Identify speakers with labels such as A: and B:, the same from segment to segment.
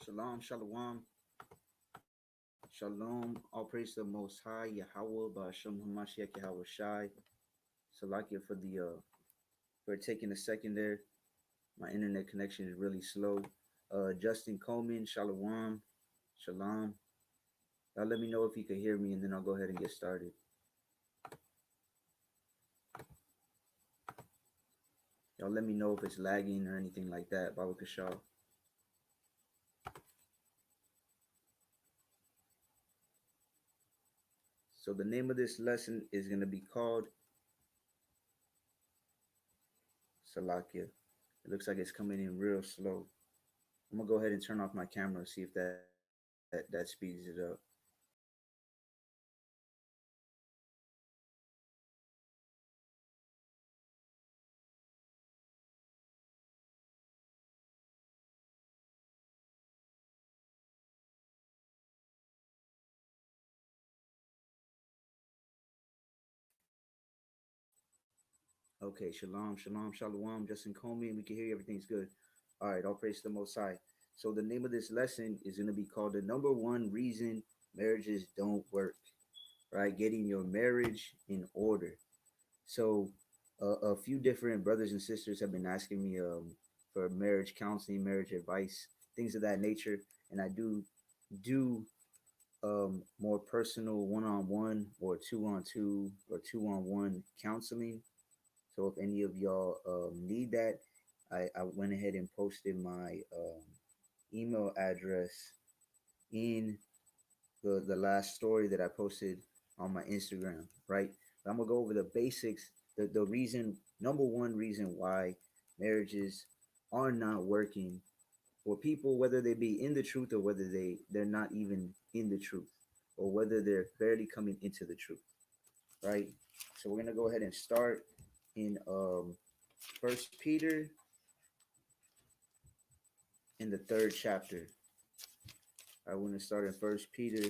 A: Shalom, shalom, shalom. All praise to the Most High, Yahweh, Ba'ashem Hamashiach Yahweh Shai. Salakia for taking a second there. My internet connection is really slow. Justin Coleman, shalom, shalom. Y'all let me know if you can hear me, and then I'll go ahead and get started. Y'all let me know if it's lagging or anything like that. Baba Kashaw. So the name of this lesson is going to be called Salakia. It looks like it's coming in real slow. I'm gonna go ahead and turn off my camera, see if that speeds it up. Okay, shalom, shalom, shalom, Justin Comey. We can hear you. Everything's good. All right, all praise to the Most High. So the name of this lesson is going to be called the number one reason marriages don't work. Right, getting your marriage in order. So a few different brothers and sisters have been asking me for marriage counseling, marriage advice, things of that nature, and I do more personal one-on-one or two-on-two or two-on-one counseling. So if any of y'all need that, I went ahead and posted my email address in the last story that I posted on my Instagram, right? But I'm gonna go over the basics, the reason, number one reason why marriages are not working for people, whether they be in the truth or whether they're not even in the truth, or whether they're barely coming into the truth, right? So we're gonna go ahead and start in First Peter in the third chapter. I want to start in First Peter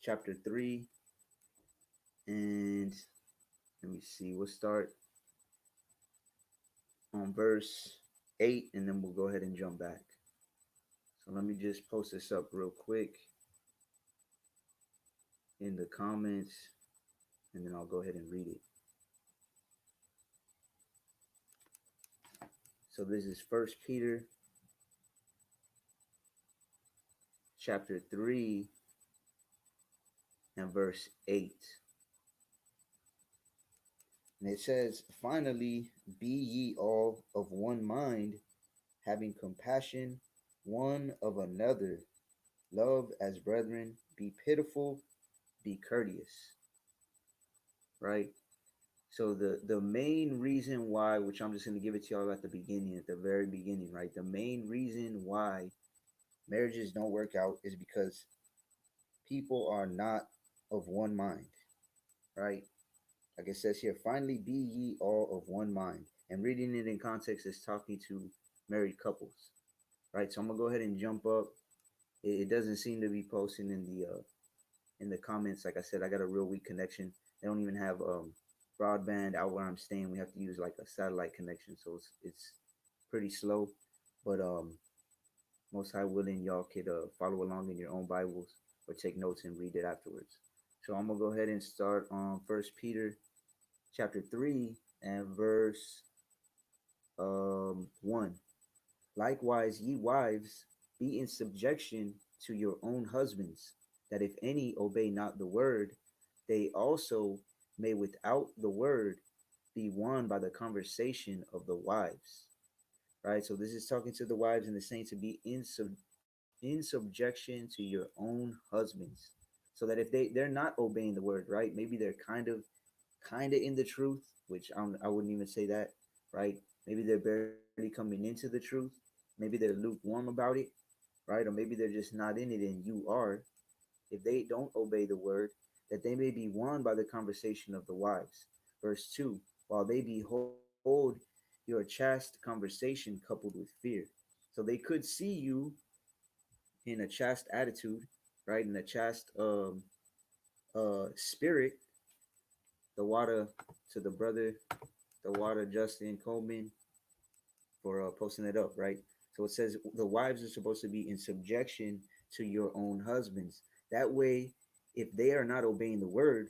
A: chapter 3, and let me see. We'll start on verse 8, and then we'll go ahead and jump back. So let me just post this up real quick in the comments, and then I'll go ahead and read it. So this is First Peter chapter 3 and verse 8. And it says, "Finally, be ye all of one mind, having compassion one of another, love as brethren, be pitiful, be courteous." Right? So the main reason why, which I'm just going to give it to y'all at the beginning, at the very beginning, right? The main reason why marriages don't work out is because people are not of one mind, right? Like it says here, "Finally be ye all of one mind." And reading it in context is talking to married couples, right? So I'm gonna go ahead and jump up. It doesn't seem to be posting in the comments. Like I said, I got a real weak connection. They don't even have broadband out where I'm staying. We have to use like a satellite connection, so it's pretty slow. But most high willing, y'all could follow along in your own Bibles or take notes and read it afterwards. So I'm gonna go ahead and start on First Peter chapter 3 and verse 1. "Likewise, ye wives, be in subjection to your own husbands, that if any obey not the word, they also may without the word be won by the conversation of the wives." Right? So this is talking to the wives and the saints to be in subjection to your own husbands. So that if they're not obeying the word, right? Maybe they're kind of in the truth, which I wouldn't even say that, right? Maybe they're barely coming into the truth. Maybe they're lukewarm about it, right? Or maybe they're just not in it and you are. If they don't obey the word, that they may be won by the conversation of the wives. Verse 2, "While they behold your chaste conversation coupled with fear." So they could see you in a chaste attitude, right? In a chaste spirit. The water to the brother, the water Justin Coleman, for posting it up, right? So it says the wives are supposed to be in subjection to your own husbands. That way, if they are not obeying the word,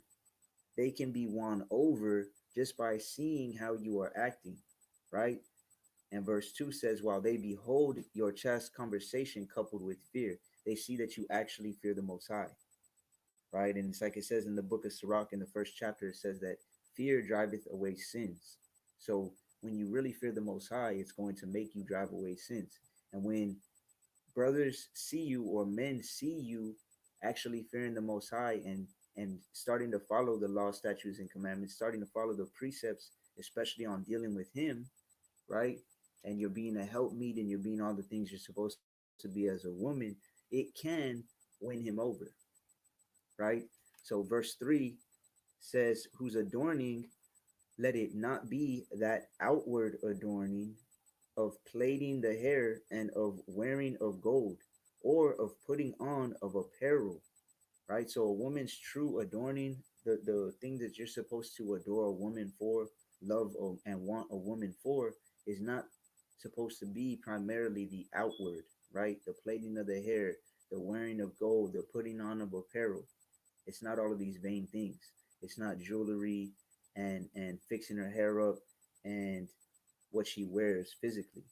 A: they can be won over just by seeing how you are acting, right? And verse 2 says, while they behold your chaste conversation coupled with fear, they see that you actually fear the Most High, right? And it's like it says in the book of Sirach in the first chapter, it says that fear driveth away sins. So when you really fear the Most High, it's going to make you drive away sins. And when brothers see you or men see you actually fearing the Most High and starting to follow the law, statutes, and commandments, starting to follow the precepts, especially on dealing with Him, right? And you're being a helpmeet and you're being all the things you're supposed to be as a woman, it can win him over, right? So verse 3 says, whose adorning, let it not be that outward adorning of plaiting the hair and of wearing of gold or of putting on of apparel, right? So a woman's true adorning, the thing that you're supposed to adore a woman for, and want a woman for, is not supposed to be primarily the outward, right? The plaiting of the hair, the wearing of gold, the putting on of apparel. It's not all of these vain things. It's not jewelry and fixing her hair up and what she wears physically,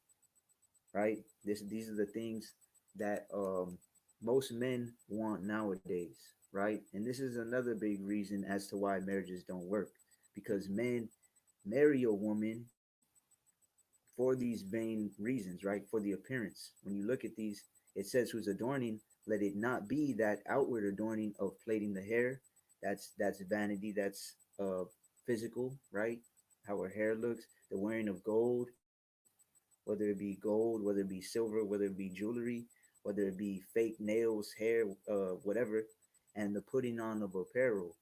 A: right? These are the things that most men want nowadays, right? And this is another big reason as to why marriages don't work, because men marry a woman for these vain reasons, right? For the appearance. When you look at these, it says who's adorning, let it not be that outward adorning of plaiting the hair. That's vanity, that's physical, right? How her hair looks, the wearing of gold, whether it be gold, whether it be silver, whether it be jewelry, whether it be fake nails, hair, whatever, and the putting on of apparel,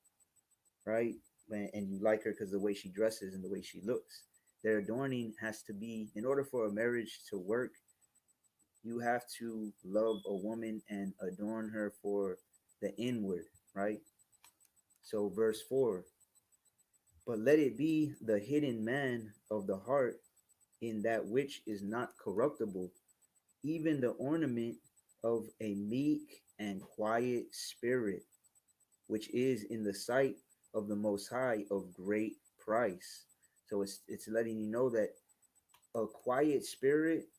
A: right? And you like her because the way she dresses and the way she looks. Their adorning has to be, in order for a marriage to work, you have to love a woman and adorn her for the inward, right? So, verse 4, but let it be the hidden man of the heart in that which is not corruptible, even the ornament of a meek and quiet spirit, which is in the sight of the Most High of great price. So it's letting you know that a quiet spirit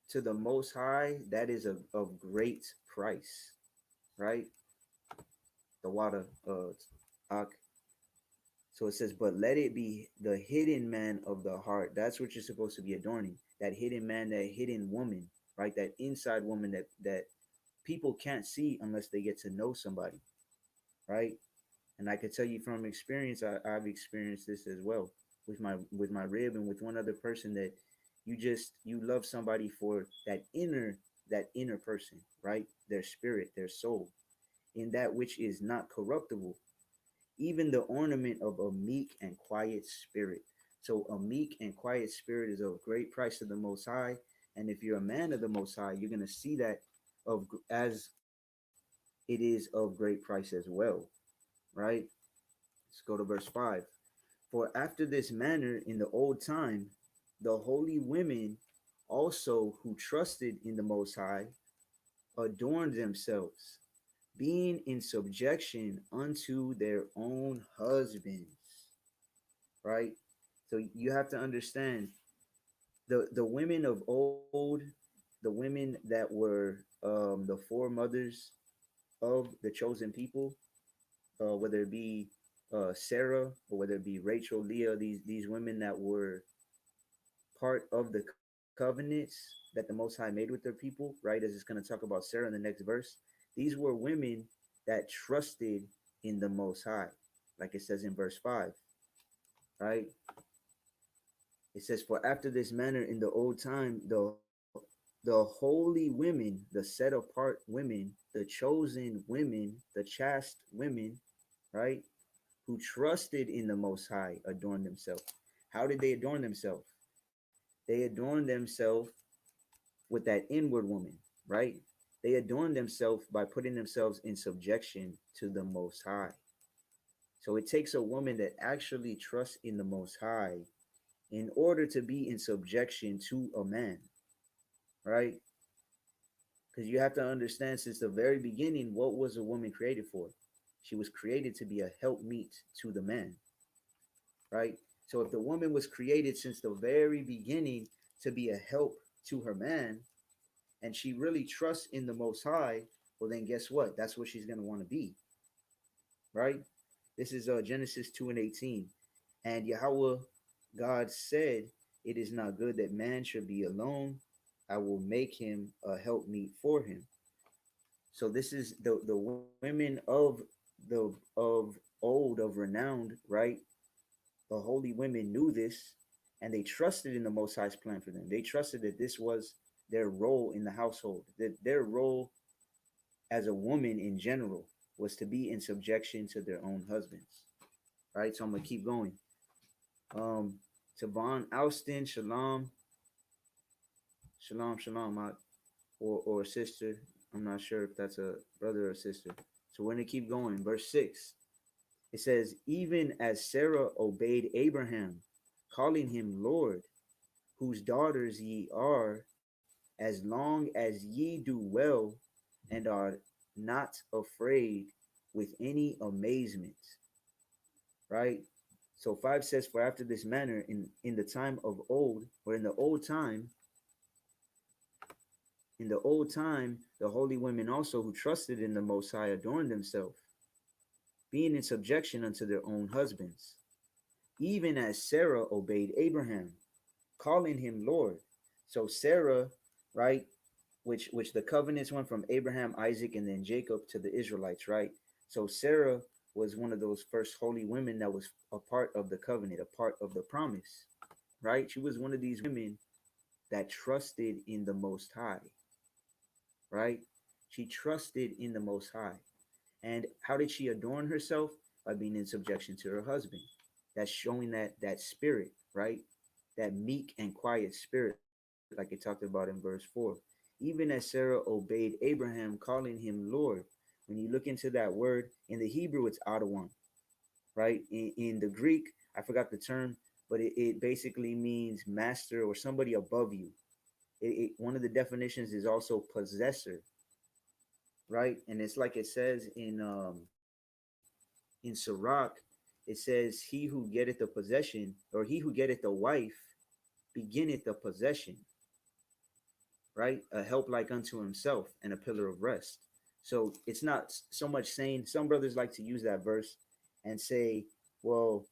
A: to the Most High, that is of great price, right? The water, ak. So it says, but let it be the hidden man of the heart. That's what you're supposed to be adorning. That hidden man, that hidden woman, right? That inside woman that people can't see unless they get to know somebody, right? And I could tell you from experience, I've experienced this as well with my rib and with one other person, that you love somebody for that inner person, right? Their spirit, their soul, in that which is not corruptible, even the ornament of a meek and quiet spirit. So a meek and quiet spirit is of great price to the Most High. And if you're a man of the Most High, you're gonna see that of as it is of great price as well, right? Let's go to verse 5. For after this manner in the old time, the holy women also who trusted in the Most High adorned themselves, being in subjection unto their own husbands, right? So you have to understand the women of old, the women that were the foremothers of the chosen people, whether it be Sarah or whether it be Rachel, Leah, these women that were part of the covenants that the Most High made with their people, right? As it's going to talk about Sarah in the next verse. These were women that trusted in the Most High, like it says in verse 5, right? It says, for after this manner in the old time, the holy women, the set apart women, the chosen women, the chaste women, right? Who trusted in the Most High adorned themselves. How did they adorn themselves? They adorned themselves with that inward woman, right? They adorn themselves by putting themselves in subjection to the Most High. So it takes a woman that actually trusts in the Most High in order to be in subjection to a man, right? Because you have to understand since the very beginning, what was a woman created for? She was created to be a helpmeet to the man, right? So if the woman was created since the very beginning to be a help to her man, and she really trusts in the Most High, well, then guess what? That's what she's going to want to be, right? This is Genesis 2 and 18. And Yahweh God said, "It is not good that man should be alone. I will make him a helpmeet for him." So this is the women of old, of renowned, right? The holy women knew this, and they trusted in the Most High's plan for them. They trusted that this was their role in the household, that their role as a woman in general was to be in subjection to their own husbands. Right. So I'm gonna keep going. Um, Tavon Alston, shalom, shalom, or sister. I'm not sure if that's a brother or sister. So we're gonna keep going. Verse 6. It says, "Even as Sarah obeyed Abraham, calling him Lord, whose daughters ye are, as long as ye do well and are not afraid with any amazement." Right? So 5 says, "For after this manner, in the time of old, or in the old time, the holy women also who trusted in the Most High adorned themselves, being in subjection unto their own husbands, even as Sarah obeyed Abraham, calling him Lord." So Sarah, right, which the covenants went from Abraham, Isaac, and then Jacob to the Israelites, right? So Sarah was one of those first holy women that was a part of the covenant, a part of the promise, right? She was one of these women that trusted in the Most High, right? She trusted in the Most High. And how did she adorn herself? By being in subjection to her husband. That's showing that spirit, right? That meek and quiet spirit, like it talked about in verse 4. Even as Sarah obeyed Abraham, calling him Lord. When you look into that word, in the Hebrew, it's Adawan, right? In the Greek, I forgot the term, but it basically means master or somebody above you. One of the definitions is also possessor, right? And it's like it says in Sirach, it says, "He who getteth the possession, or he who getteth the wife, beginneth the possession," right? A help like unto himself and a pillar of rest. So it's not so much saying, some brothers like to use that verse and say, well,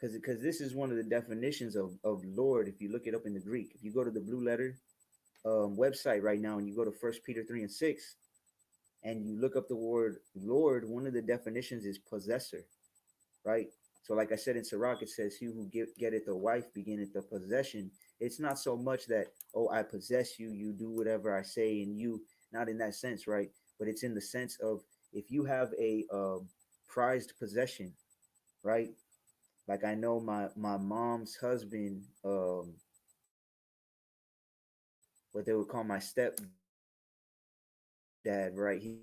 A: because this is one of the definitions of Lord. If you look it up in the Greek, if you go to the Blue Letter website right now and you go to First Peter 3 and 6 and you look up the word Lord, one of the definitions is possessor, right? So, like I said in Sirach, it says, "He who getteth a wife beginneth the possession." It's not so much that, oh, I possess you, you do whatever I say, and you, not in that sense, right? But it's in the sense of if you have a prized possession, right? Like I know my mom's husband, what they would call my stepdad, right? He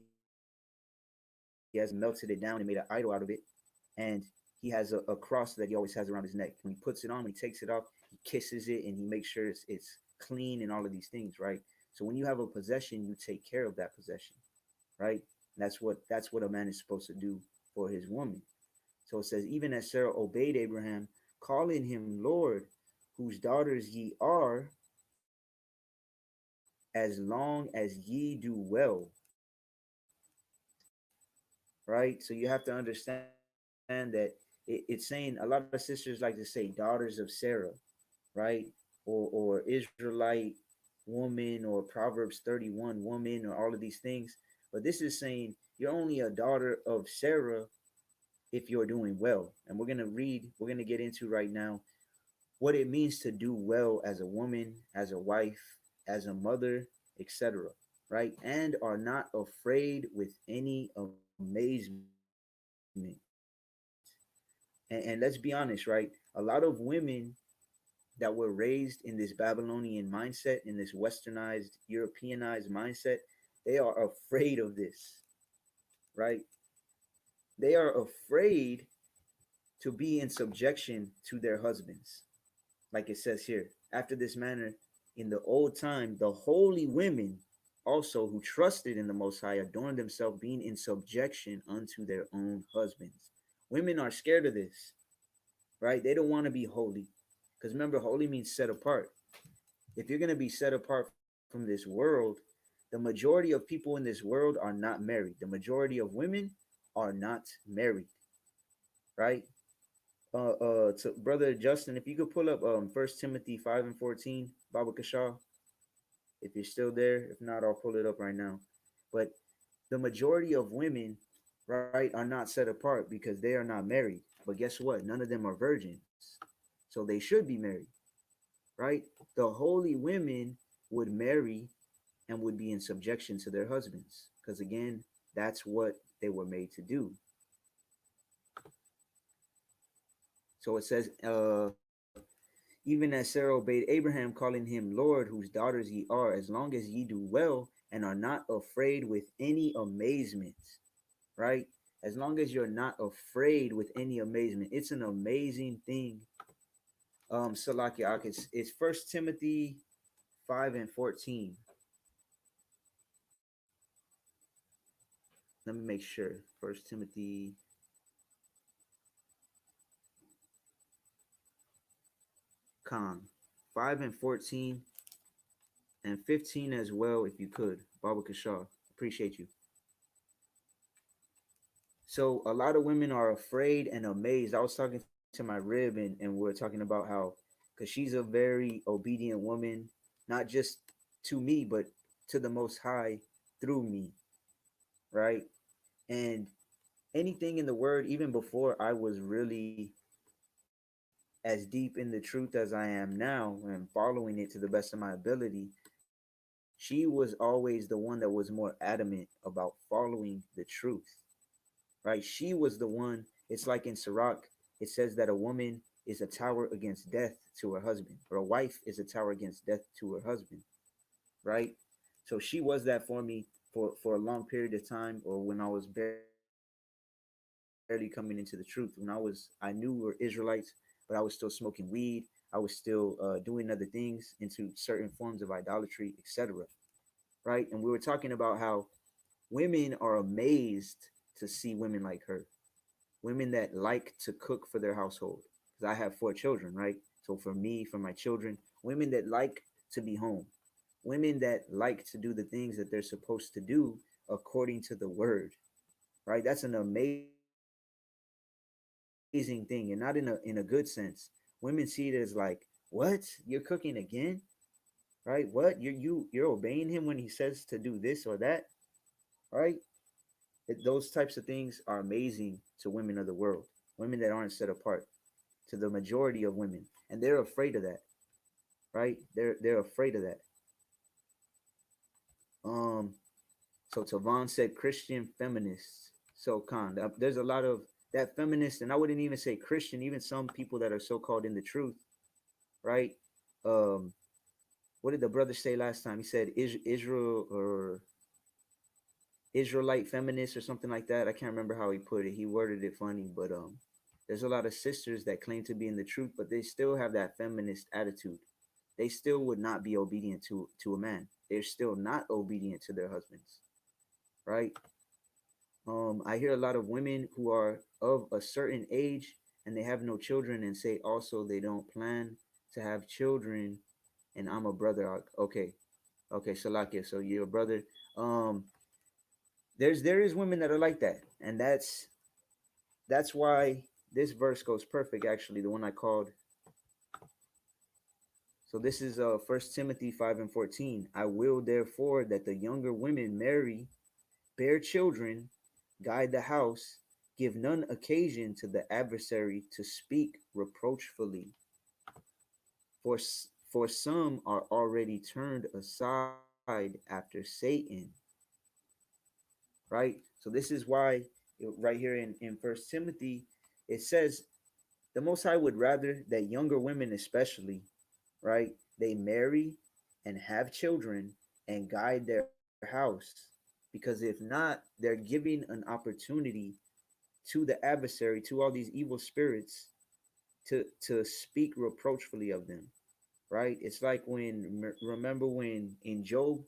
A: has a prized possession, right? He melted it down and made an idol out of it, and he has a cross that he always has around his neck. When he puts it on, when he takes it off, he kisses it and he makes sure it's clean and all of these things, right? So when you have a possession, you take care of that possession, right? That's what a man is supposed to do for his woman. So it says, "Even as Sarah obeyed Abraham, calling him Lord, whose daughters ye are, as long as ye do well." Right? So you have to understand that it's saying, a lot of sisters like to say daughters of Sarah, right? Or Israelite woman, or Proverbs 31 woman, or all of these things. But this is saying you're only a daughter of Sarah if you're doing well. And we're going to get into right now what it means to do well as a woman, as a wife, as a mother, etc., right? And are not afraid with any amazement. And let's be honest, right? A lot of women that were raised in this Babylonian mindset, in this westernized, Europeanized mindset, they are afraid of this, right? They are afraid to be in subjection to their husbands. Like it says here, after this manner, In the old time, the holy women also who trusted in the Most High adorned themselves, being in subjection unto their own husbands. Women are scared of this, right? They don't want to be holy. Because remember, holy means set apart. If you're going to be set apart from this world, the majority of people in this world are not married. The majority of women are not married, right? To brother Justin, if you could pull up First Timothy 5:14, Baba Kashaw, if you're still there. If not, I'll pull it up right now. But the majority of women, right, are not set apart because they are not married. But guess what? None of them are virgins, so they should be married, right? The holy women would marry and would be in subjection to their husbands, because again, that's what they were made to do. So it says, even as Sarah obeyed Abraham, calling him Lord, whose daughters ye are, as long as ye do well and are not afraid with any amazement, right? As long as you're not afraid with any amazement, it's an amazing thing. Salakia, it's First Timothy 5:14. Let me make sure. First Timothy Khan 5:14 and 15 as well, if you could. Baba Kashaw, appreciate you. So a lot of women are afraid and amazed. I was talking to my rib, and we are talking about how, because she's a very obedient woman, not just to me, but to the Most High through me, right? And anything in the Word, even before I was really as deep in the truth as I am now and following it to the best of my ability, she was always the one that was more adamant about following the truth, right? She was the one. It's like in Sirach, it says that a woman is a tower against death to her husband, or a wife is a tower against death to her husband, right? So she was that for me for a long period of time, or when I was barely coming into the truth. When I knew we were Israelites, but I was still smoking weed. I was still doing other things into certain forms of idolatry, etc. Right? And we were talking about how women are amazed to see women like her, women that like to cook for their household. Because I have 4 children, right? So for me, for my children, women that like to be home, women that like to do the things that they're supposed to do according to the word, right? That's an amazing thing, and not in a good sense. Women see it as like, what? You're cooking again, right? What? You're obeying him when he says to do this or that, right? Those types of things are amazing to women of the world, women that aren't set apart, to the majority of women, and they're afraid of that, right? They're afraid of that. Um, so Tavon said Christian feminists. So Khan, there's a lot of that feminist, and I wouldn't even say Christian, even some people that are so called in the truth, right? Um, what did the brother say last time? He said Israel or Israelite feminists or something like that. I can't remember how he put it. He worded it funny, but there's a lot of sisters that claim to be in the truth, but they still have that feminist attitude. They still would not be obedient to a man. They're still not obedient to their husbands, right? I hear a lot of women who are of a certain age and they have no children and say also they don't plan to have children. And I'm a brother. Okay, okay, Salakia. So you're a brother. Um, there is women that are like that, and that's why this verse goes perfect. Actually, the one I called. So this is First Timothy 5:14. I will therefore that the younger women marry, bear children, guide the house, give none occasion to the adversary to speak reproachfully. For some are already turned aside after Satan. Right? So this is why right here in First Timothy, it says the Most High would rather that younger women especially, right, they marry and have children and guide their house. Because if not, they're giving an opportunity to the adversary, to all these evil spirits, to speak reproachfully of them, right? It's like remember when in Job,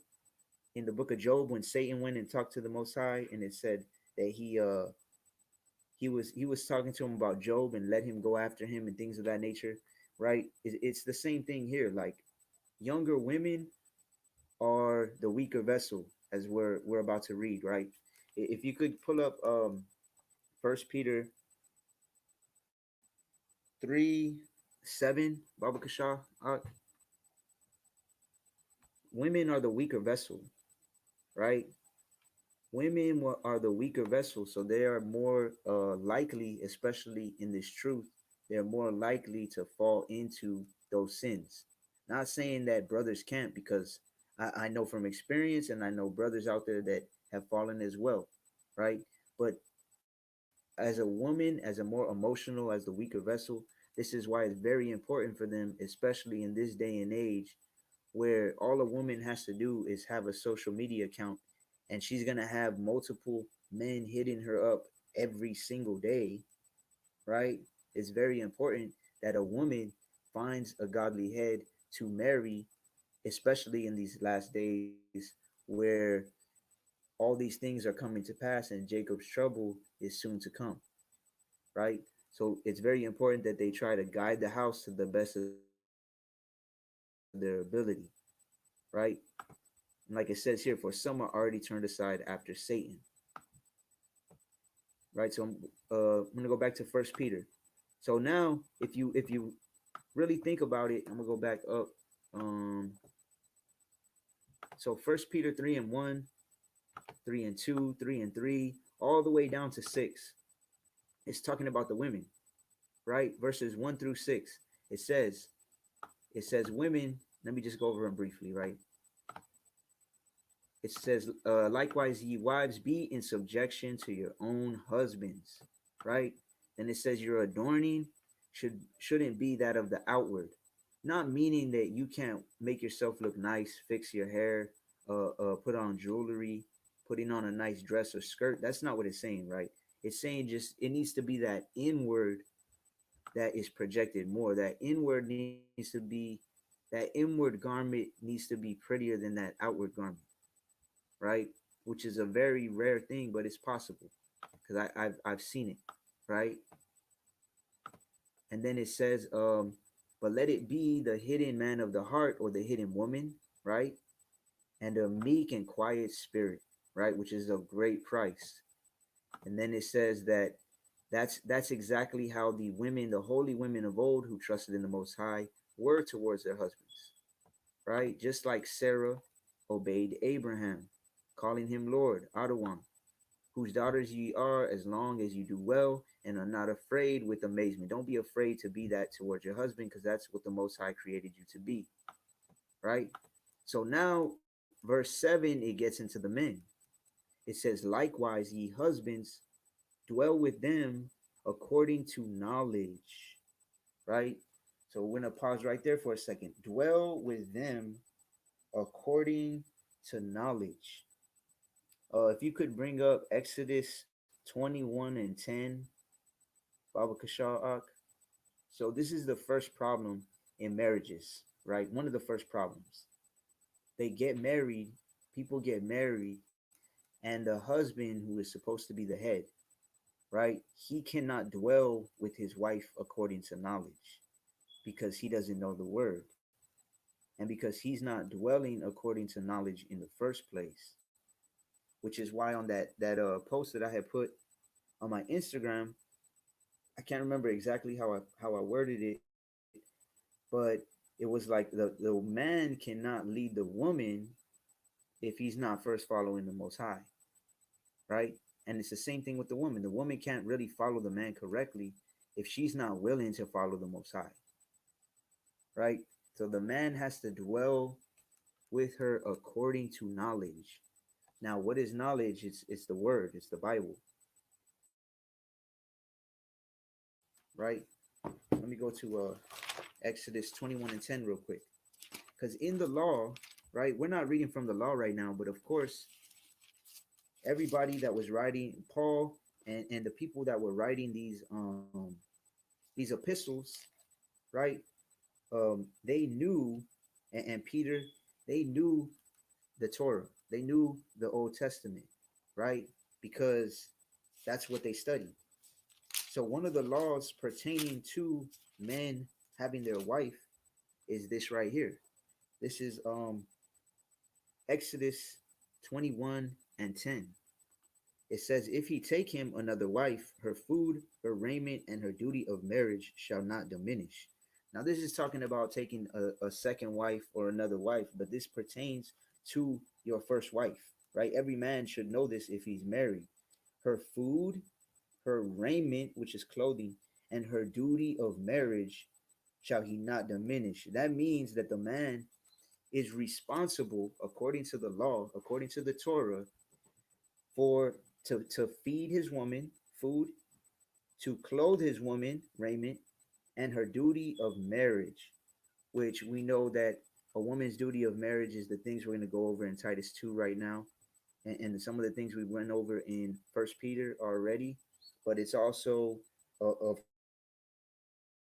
A: in the book of Job, when Satan went and talked to the Most High, and it said that he was talking to him about Job and let him go after him and things of that nature, right? It's the same thing here. Like younger women are the weaker vessel, as we're about to read, right? If you could pull up First Peter 3:7, Baba Kasha, women are the weaker vessel, right? Women are the weaker vessel, so they are more likely, especially in this truth, they're more likely to fall into those sins. Not saying that brothers can't, because I know from experience, and I know brothers out there that have fallen as well, right? But as a woman, as a more emotional, as the weaker vessel, this is why it's very important for them, especially in this day and age, where all a woman has to do is have a social media account, and she's going to have multiple men hitting her up every single day, right? It's very important that a woman finds a godly head to marry, especially in these last days where all these things are coming to pass and Jacob's trouble is soon to come, right? So it's very important that they try to guide the house to the best of their ability, right? And like it says here, for some are already turned aside after Satan, right? So I'm gonna go back to First Peter. So now, if you really think about it, I'm gonna go back up. Um, so First Peter 3:1, 3:2, 3:3, all the way down to 6. It's talking about the women, right? Verses 1 through 6. It says, women. Let me just go over them briefly, right? It says, likewise, ye wives, be in subjection to your own husbands, right? Then it says your adorning shouldn't be that of the outward, not meaning that you can't make yourself look nice, fix your hair, put on jewelry, putting on a nice dress or skirt. That's not what it's saying, right? It's saying just it needs to be that inward that is projected more. That inward needs to be, that inward garment needs to be prettier than that outward garment, right? Which is a very rare thing, but it's possible because I've seen it, right? And then it says, but let it be the hidden man of the heart or the hidden woman, right? And a meek and quiet spirit, right? Which is of great price. And then it says that that's exactly how the women, the holy women of old who trusted in the Most High, were towards their husbands, right? Just like Sarah obeyed Abraham, calling him Lord, Adawan, whose daughters ye are, as long as you do well and are not afraid with amazement. Don't be afraid to be that towards your husband, because that's what the Most High created you to be, right? So now, verse 7, it gets into the men. It says, likewise, ye husbands, dwell with them according to knowledge, right? So we're going to pause right there for a second. Dwell with them according to knowledge. If you could bring up Exodus 21 and 10, Baba Kashal. So this is the first problem in marriages, right? One of the first problems. They get married, people get married, and the husband, who is supposed to be the head, right? He cannot dwell with his wife according to knowledge because he doesn't know the word. And because he's not dwelling according to knowledge in the first place, which is why on that post that I had put on my Instagram, I can't remember exactly how I worded it, but it was like the man cannot lead the woman if he's not first following the Most High, right? And it's the same thing with the woman. The woman can't really follow the man correctly if she's not willing to follow the Most High, right? So the man has to dwell with her according to knowledge. Now, what is knowledge? It's the word, it's the Bible, right? Let me go to Exodus 21 and 10 real quick. Because in the law, right, we're not reading from the law right now, but of course, everybody that was writing, Paul and the people that were writing these epistles, right? they knew, and Peter, they knew the Torah, they knew the Old Testament, right? Because that's what they studied. So one of the laws pertaining to men having their wife is this right here. This is Exodus 21 and 10. It says, if he take him another wife, her food, her raiment, and her duty of marriage shall not diminish. Now, this is talking about taking a second wife or another wife, but this pertains to your first wife, right? Every man should know this if he's married. Her food, her raiment, which is clothing, and her duty of marriage shall he not diminish. That means that the man is responsible, according to the law, according to the Torah, for to feed his woman food, to clothe his woman raiment, and her duty of marriage, which we know that a woman's duty of marriage is the things we're going to go over in Titus 2 right now, and some of the things we went over in First Peter already. But it's also, of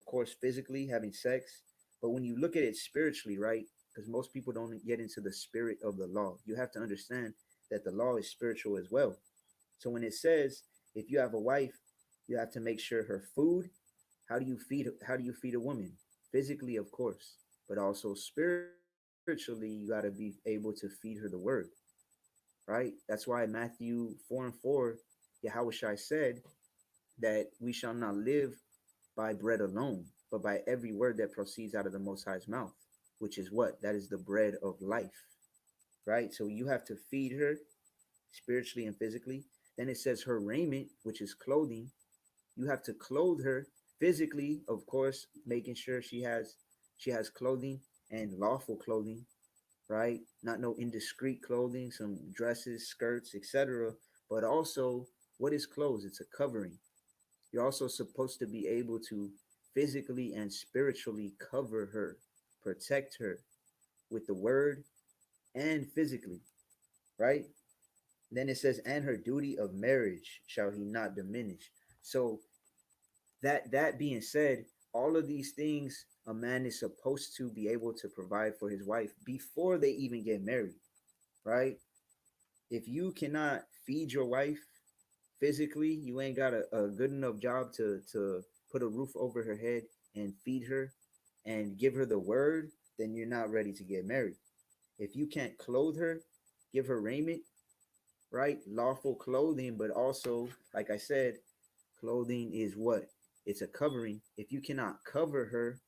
A: course, physically having sex. But when you look at it spiritually, right? Because most people don't get into the spirit of the law. You have to understand that the law is spiritual as well. So when it says, if you have a wife, you have to make sure her food, how do you feed a woman? Physically, of course, but also spiritually, you got to be able to feed her the word, right? That's why Matthew 4 and 4, Yahushua said that we shall not live by bread alone, but by every word that proceeds out of the Most High's mouth, which is what? That is the bread of life, right? So you have to feed her spiritually and physically. Then it says her raiment, which is clothing. You have to clothe her physically, of course, making sure she has clothing and lawful clothing, right? Not no indiscreet clothing, some dresses, skirts, etc. But also, what is clothes? It's a covering. You're also supposed to be able to physically and spiritually cover her, protect her with the word and physically, right? Then it says, and her duty of marriage shall he not diminish. So that being said, all of these things a man is supposed to be able to provide for his wife before they even get married, right? If you cannot feed your wife physically, you ain't got a good enough job to put a roof over her head and feed her and give her the word, then you're not ready to get married. If you can't clothe her, give her raiment, right? Lawful clothing, but also, like I said, clothing is what? It's a covering. If you cannot cover her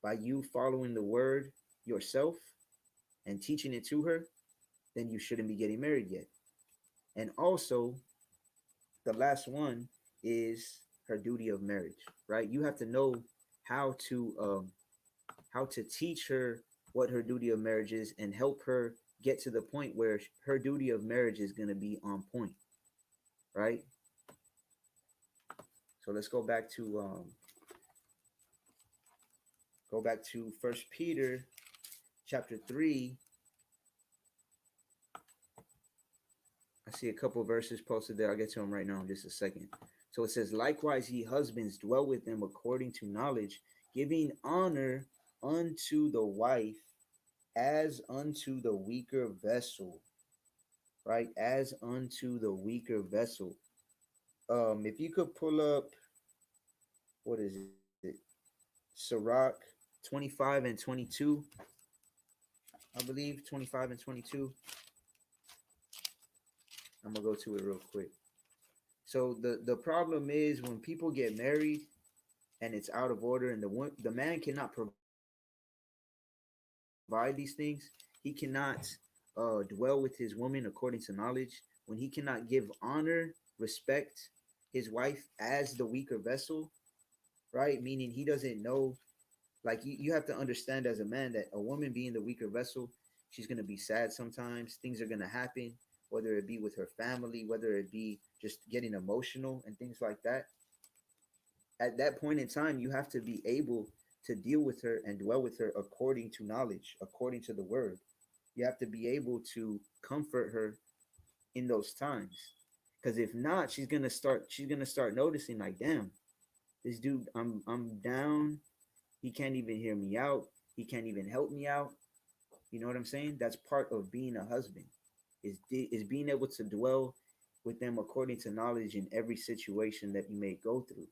A: by you following the word yourself and teaching it to her, then you shouldn't be getting married yet. And also, the last one is her duty of marriage, right? You have to know how to how to teach her what her duty of marriage is and help her get to the point where her duty of marriage is going to be on point, right? So let's go back to First Peter chapter 3. I see a couple verses posted there. I'll get to them right now in just a second. So it says, likewise, ye husbands, dwell with them according to knowledge, giving honor unto the wife as unto the weaker vessel, right? As unto the weaker vessel. If you could pull up, what is it? Sirach 25 and 22, I believe, 25 and 22. I'm gonna go to it real quick. So the problem is when people get married and it's out of order, and the man cannot provide these things. He cannot dwell with his woman according to knowledge. When he cannot give honor, respect his wife as the weaker vessel, right? Meaning he doesn't know. Like you have to understand as a man that a woman being the weaker vessel, she's gonna be sad sometimes. Things are gonna happen, whether it be with her family, whether it be just getting emotional and things like that. At that point in time, you have to be able to deal with her and dwell with her according to knowledge, according to the word. You have to be able to comfort her in those times. Because if not, she's gonna start noticing like, damn, this dude, I'm down He can't even hear me out. He can't even help me out. You know what I'm saying? That's part of being a husband. Is being able to dwell with them according to knowledge in every situation that you may go through,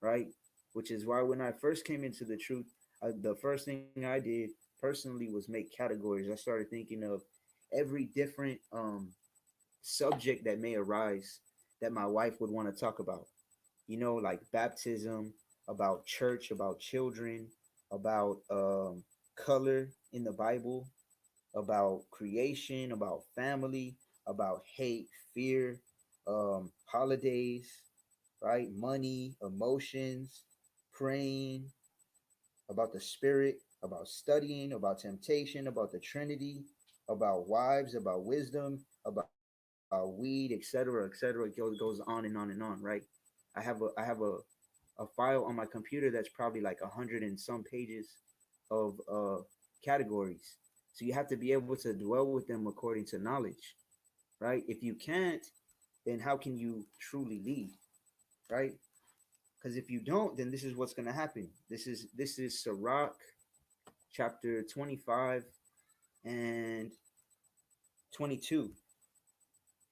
A: right? Which is why when I first came into the truth, the first thing I did personally was make categories. I started thinking of every different subject that may arise that my wife would want to talk about. You know, like baptism, about church, about children, about color in the Bible, about creation, about family, about hate, fear, holidays, right? Money, emotions, praying, about the spirit, about studying, about temptation, about the Trinity, about wives, about wisdom, about weed, etc., etc. It goes on and on and on, right? I have a file on my computer that's probably like 100 and some pages of categories. So you have to be able to dwell with them according to knowledge, right? If you can't, then how can you truly lead, right? Because if you don't, then this is what's going to happen. This is Sirach chapter 25 and 22.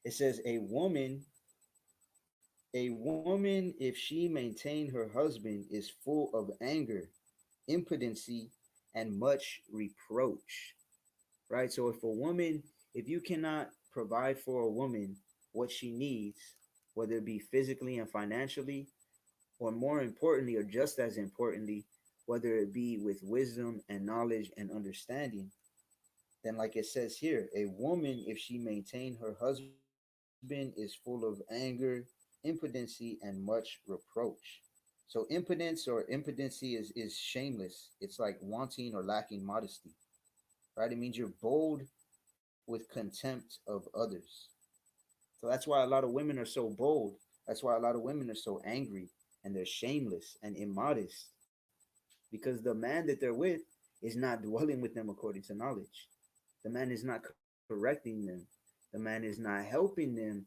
A: It says a woman if she maintain her husband is full of anger, impotency, and much reproach. Right? So if you cannot provide for a woman what she needs, whether it be physically and financially, or more importantly, or just as importantly, whether it be with wisdom and knowledge and understanding, then like it says here, a woman, if she maintain her husband, is full of anger, impotency, and much reproach. So impotency is shameless. It's like wanting or lacking modesty, right? It means you're bold with contempt of others. So that's why a lot of women are so bold. That's why a lot of women are so angry and they're shameless and immodest because the man that they're with is not dwelling with them according to knowledge. The man is not correcting them. The man is not helping them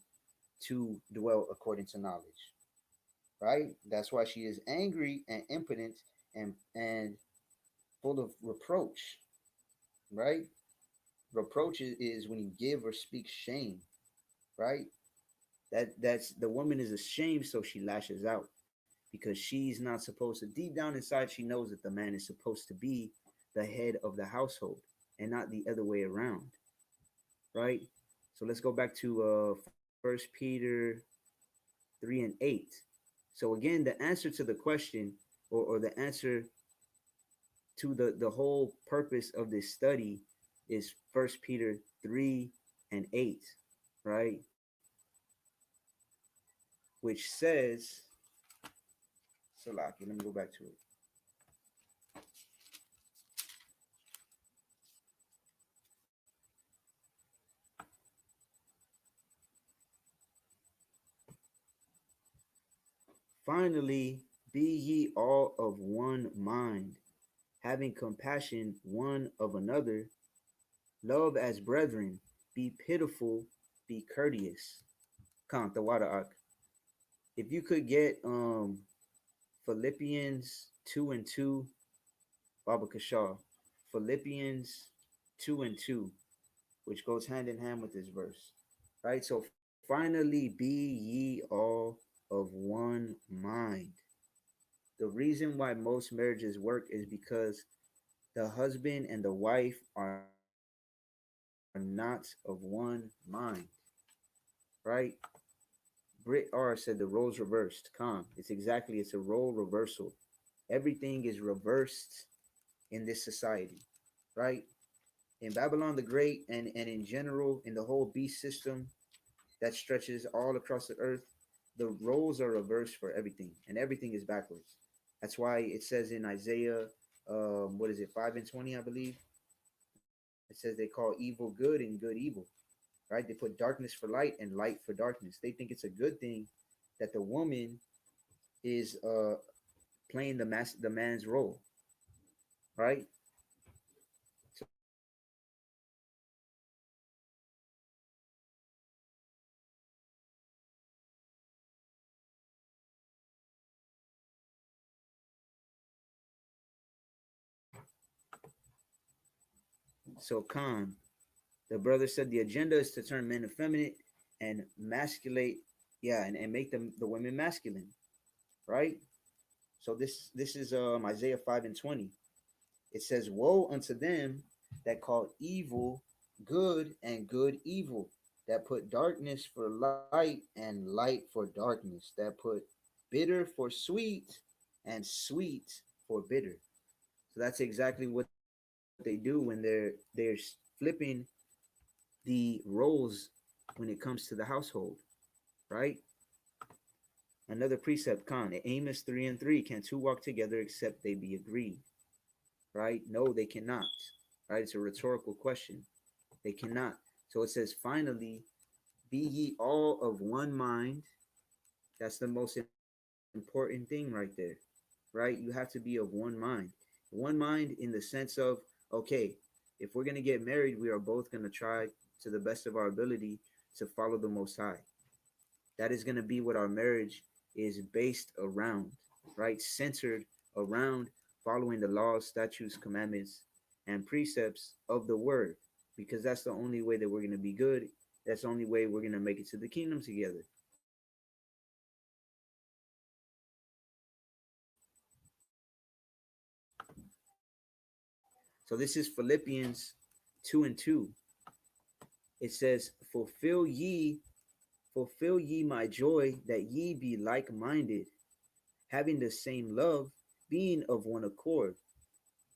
A: to dwell according to knowledge, right? That's why she is angry and impotent and full of reproach, right? Reproach is when you give or speak shame, right? That's the woman is ashamed, so she lashes out because she's not supposed to. Deep down inside, she knows that the man is supposed to be the head of the household and not the other way around, right? So let's go back to First Peter 3:8. So again, the answer to the question, or the answer to the whole purpose of this study is First Peter 3:8, right? Which says, Salaki, let me go back to it. Finally, be ye all of one mind, having compassion one of another, love as brethren, be pitiful, be courteous. Count the water. If you could get Philippians 2:2, Baba Kashar, Philippians 2:2, which goes hand in hand with this verse, right? So finally, be ye all of one mind. The reason why most marriages work is because the husband and the wife are not of one mind, right? Brit R said the roles reversed. Calm. It's a role reversal. Everything is reversed in this society, right? In Babylon the Great and in general in the whole beast system that stretches all across the earth, the roles are reversed for everything, and everything is backwards. That's why it says in Isaiah, what is it, 5:20, I believe, it says they call evil good and good evil, right? They put darkness for light and light for darkness. They think it's a good thing that the woman is playing the man's role, right? So that's why a lot of marriages fail. Right? So Khan, the brother said the agenda is to turn men effeminate and masculate, yeah, and make them the women masculine, right? So this is Isaiah 5:20. It says, "Woe unto them that call evil good and good evil, that put darkness for light and light for darkness, that put bitter for sweet and sweet for bitter." So that's exactly what they do when they're flipping the roles when it comes to the household, right? Another precept, Khan, Amos 3:3, can two walk together except they be agreed? Right? No, they cannot. Right? It's a rhetorical question. They cannot. So it says, finally, be ye all of one mind. That's the most important thing right there. Right? You have to be of one mind. One mind in the sense of, okay, if we're going to get married, we are both going to try to the best of our ability to follow the Most High. That is going to be what our marriage is based around, right? Centered around following the laws, statutes, commandments, and precepts of the word, because that's the only way that we're going to be good. That's the only way we're going to make it to the kingdom together. So this is Philippians 2:2. It says, fulfill ye my joy, that ye be like-minded, having the same love, being of one accord,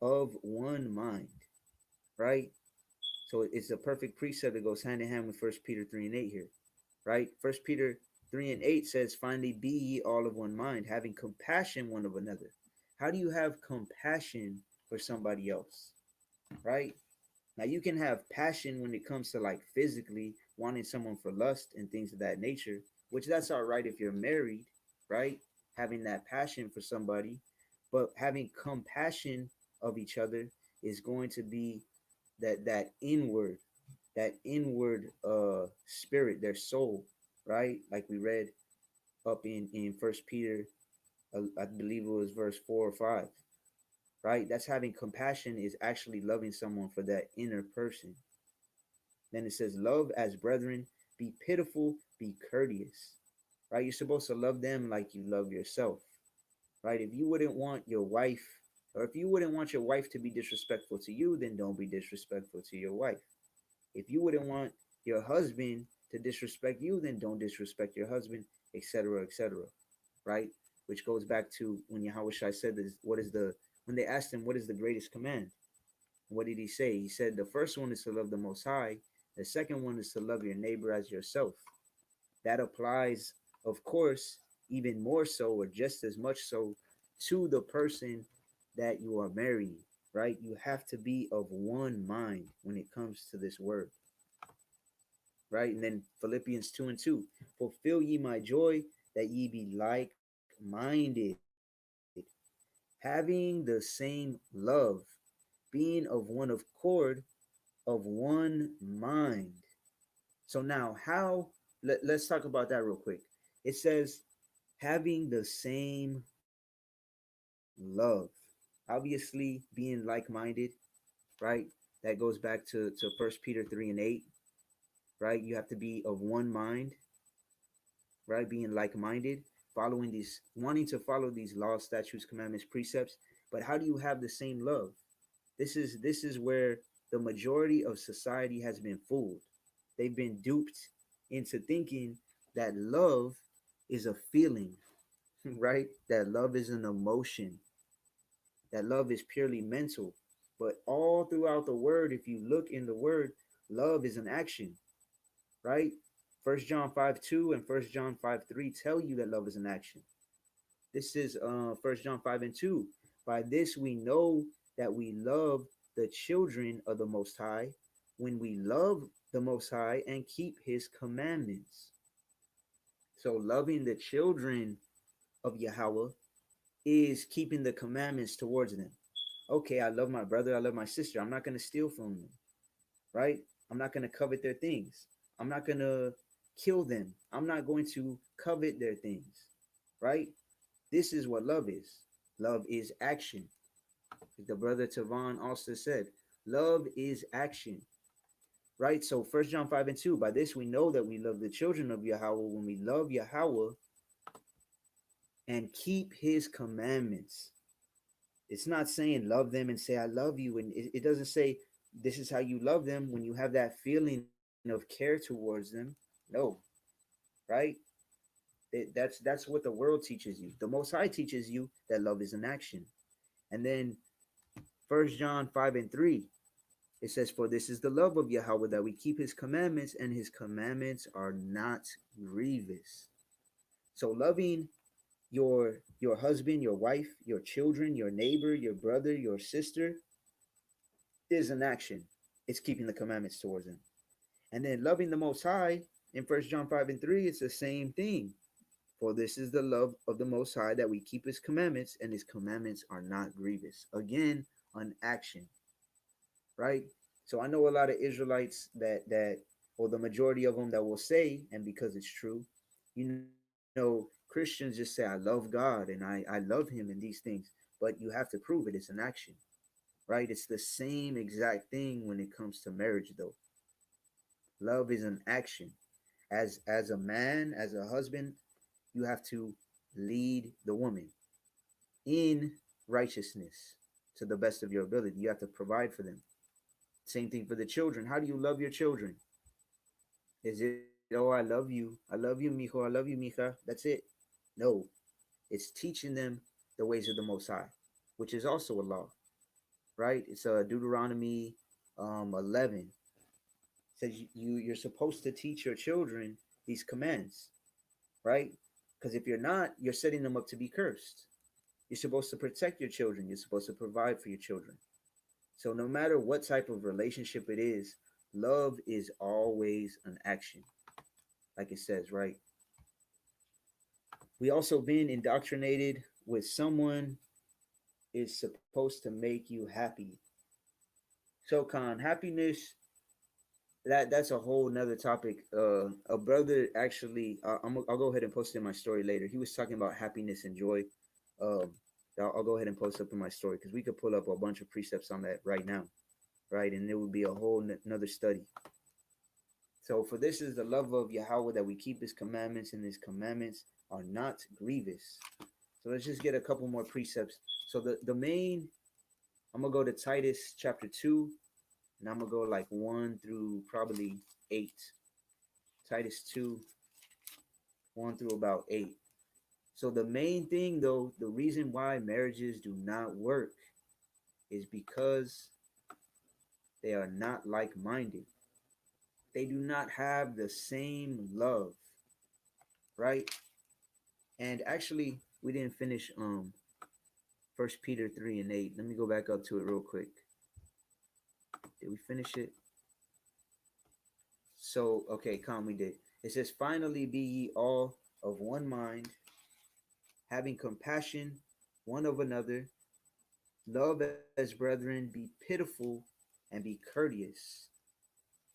A: of one mind, right? So it's a perfect precept that goes hand in hand with First Peter 3:8 here, right? First Peter 3:8 says, finally be ye all of one mind, having compassion one of another. How do you have compassion for somebody else, right? Now you can have passion when it comes to like physically wanting someone for lust and things of that nature, which that's all right if you're married, right? Having that passion for somebody, but having compassion of each other is going to be that inward spirit, their soul, right? Like we read up in First Peter, I believe it was verse 4 or 5, right? That's having compassion, is actually loving someone for that inner person. Then it says, love as brethren, be pitiful, be courteous, right? You're supposed to love them like you love yourself, right? If you wouldn't want your wife, or if you wouldn't want your wife to be disrespectful to you, then don't be disrespectful to your wife. If you wouldn't want your husband to disrespect you, then don't disrespect your husband, etc., etc., right? Which goes back to when Yahweh Shai said this, when they asked him, what is the greatest command? What did he say? He said, the first one is to love the Most High. The second one is to love your neighbor as yourself. That applies, of course, even more so, or just as much so, to the person that you are marrying, right? You have to be of one mind when it comes to this word, right? And then Philippians 2:2, fulfill ye my joy, that ye be like-minded, having the same love, being of one accord, of one mind. So now, let's talk about that real quick. It says, having the same love. Obviously, being like-minded, right? That goes back to First Peter 3:8, right? You have to be of one mind, right? Being like-minded, following these, wanting to follow these laws, statutes, commandments, precepts. But how do you have the same love? This is where the majority of society has been fooled. They've been duped into thinking that love is a feeling, right? That love is an emotion, that love is purely mental. But all throughout the word, if you look in the word, love is an action, right? First John 5:2 and First John 5:3 tell you that love is an action. This is First John 5:2. By this we know that we love the children of the Most High, when we love the Most High and keep His commandments. So loving the children of Yahweh is keeping the commandments towards them. Okay, I love my brother, I love my sister. I'm not going to steal from them, right? I'm not going to covet their things. I'm not going to kill them. I'm not going to covet their things, right? This is what love is. Love is action. The brother Tavon also said, Love is action, right? So First John 5 and 2, by this we know that we love the children of Yahweh when we love Yahweh and keep his commandments. It's not saying love them and say I love you, and it doesn't say this is how you love them when you have that feeling of care towards them. No, right? That's what the world teaches you. The Most High teaches you that love is an action. And then First John 5 and 3, it says, for this is the love of Yahweh, that we keep his commandments, and his commandments are not grievous. So loving your husband, your wife, your children, your neighbor, your brother, your sister is an action. It's keeping the commandments towards them. And then loving the Most High in First John 5 and 3, it's the same thing. For this is the love of the Most High, that we keep his commandments, and his commandments are not grievous. Again, an action, right? So I know a lot of Israelites or the majority of them that will say, and because it's true, Christians just say, I love God and I love him and these things, but you have to prove it. It's an action, right? It's the same exact thing when it comes to marriage, though. Love is an action. As a man, as a husband, you have to lead the woman in righteousness to the best of your ability. You have to provide for them. Same thing for the children. How do you love your children? Is it, oh, I love you. I love you, mijo. I love you, mija. That's it. No, it's teaching them the ways of the Most High, which is also a law, right? It's Deuteronomy 11. It says you're supposed to teach your children these commands, right? Because if you're not, you're setting them up to be cursed. You're supposed to protect your children. You're supposed to provide for your children. So no matter what type of relationship it is, love is always an action, like it says, right? We also been indoctrinated with someone is supposed to make you happy. So Khan, happiness, that's a whole nother topic. A brother actually, I'll go ahead and post it in my story later. He was talking about happiness and joy. Um, I'll go ahead and post up in my story because we could pull up a bunch of precepts on that right now, right? And it would be a whole another study. So for this is the love of Yahweh, that we keep his commandments, and his commandments are not grievous. So let's just get a couple more precepts. So the main, I'm gonna go to Titus chapter 2, and I'm gonna go like 1 through probably 8. Titus 2, 1 through about 8. So the main thing, though, the reason why marriages do not work is because they are not like-minded. They do not have the same love, right? And actually, we didn't finish First Peter 3 and 8. Let me go back up to it real quick. Did we finish it? So, okay, we did. It says, finally be ye all of one mind, having compassion one of another, love as brethren, be pitiful, and be courteous,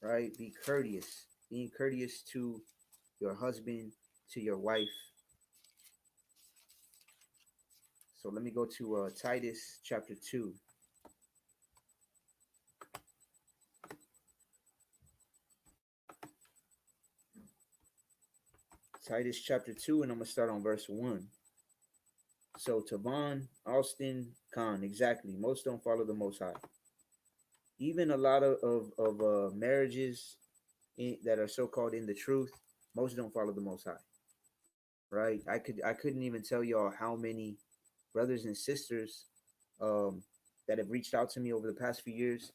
A: right? Be courteous. Being courteous to your husband, to your wife. So let me go to Titus chapter 2. Titus chapter 2, and I'm going to start on verse 1. So Tavon, Austin, Khan, exactly. Most don't follow the Most High. Even a lot of marriages that are so-called in the truth, most don't follow the Most High, right? I couldn't even tell y'all how many brothers and sisters um, that have reached out to me over the past few years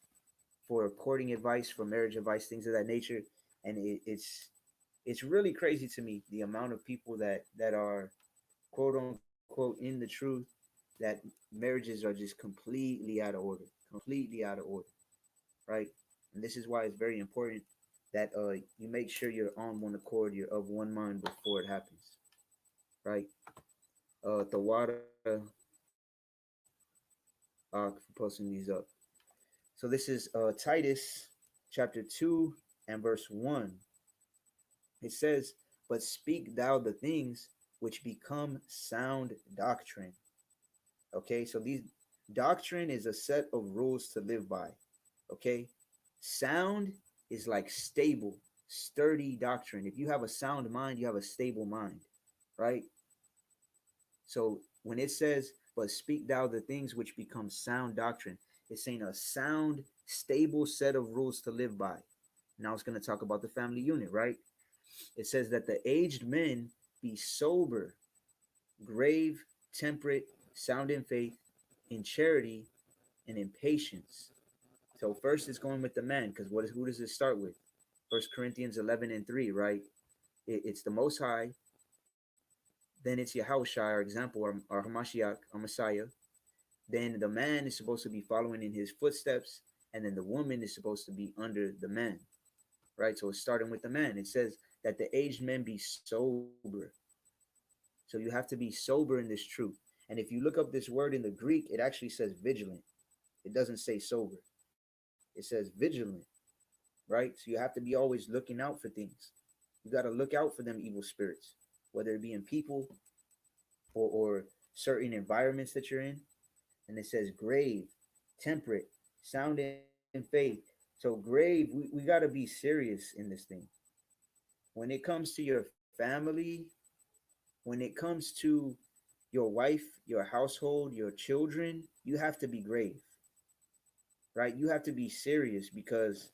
A: for courting advice, for marriage advice, things of that nature, and it's really crazy to me the amount of people that are quote unquote in the truth, that marriages are just completely out of order, right? And this is why it's very important that you make sure you're on one accord, you're of one mind before it happens, right? The water for posting these up. So this is Titus chapter 2 and verse 1. It says, but speak thou the things which become sound doctrine. Okay, so these doctrine is a set of rules to live by. Okay. Sound is like stable, sturdy doctrine. If you have a sound mind, you have a stable mind, right? So when it says, but speak thou the things which become sound doctrine, it's saying a sound, stable set of rules to live by. Now it's going to talk about the family unit, right? It says that the aged men be sober, grave, temperate, sound in faith, in charity, and in patience. So first it's going with the man, because who does it start with? First Corinthians 11:3, right? It's the Most High, then it's Yahushua, our example, our Hamashiach, our Messiah. Then the man is supposed to be following in his footsteps, and then the woman is supposed to be under the man, right? So it's starting with the man. It says that the aged men be sober. So you have to be sober in this truth. And if you look up this word in the Greek, it actually says vigilant. It doesn't say sober. It says vigilant, right? So you have to be always looking out for things. You got to look out for them evil spirits, whether it be in people or certain environments that you're in. And it says grave, temperate, sound in faith. So grave, we got to be serious in this thing. When it comes to your family, when it comes to your wife, your household, your children, you have to be grave, right? You have to be serious because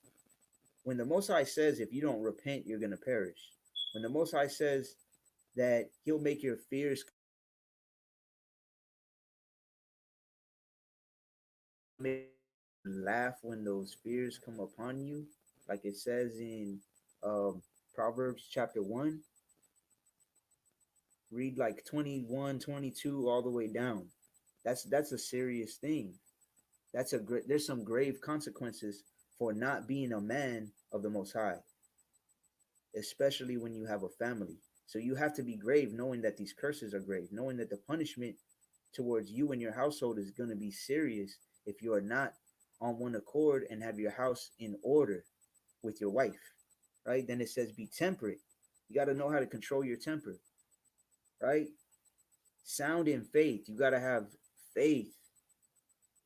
A: when the Most High says, if you don't repent, you're going to perish. When the Most High says that he'll make your fears come upon you, laugh when those fears come upon you, like it says in um, Proverbs chapter 1, read like 21, 22, all the way down. That's a serious thing. There's some grave consequences for not being a man of the Most High, especially when you have a family. So you have to be grave, knowing that these curses are grave, knowing that the punishment towards you and your household is going to be serious if you are not on one accord and have your house in order with your wife, right? Then it says be temperate. You got to know how to control your temper, right? Sound in faith. You got to have faith.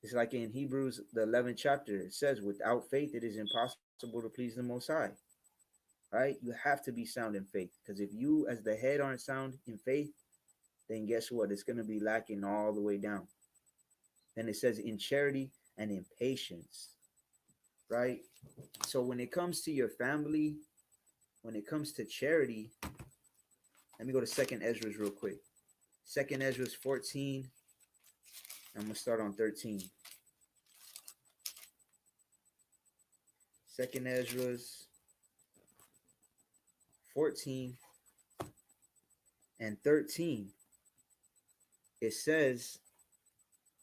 A: It's like in Hebrews, the 11th chapter, it says, without faith, it is impossible to please the Most High, right? You have to be sound in faith because if you, as the head, aren't sound in faith, then guess what? It's going to be lacking all the way down. Then it says in charity and in patience, right? So when it comes to your family, when it comes to charity, let me go to Second Ezra's real quick. Second Ezra's 14. I'm gonna start on 13. Second Ezra's 14 and 13. It says,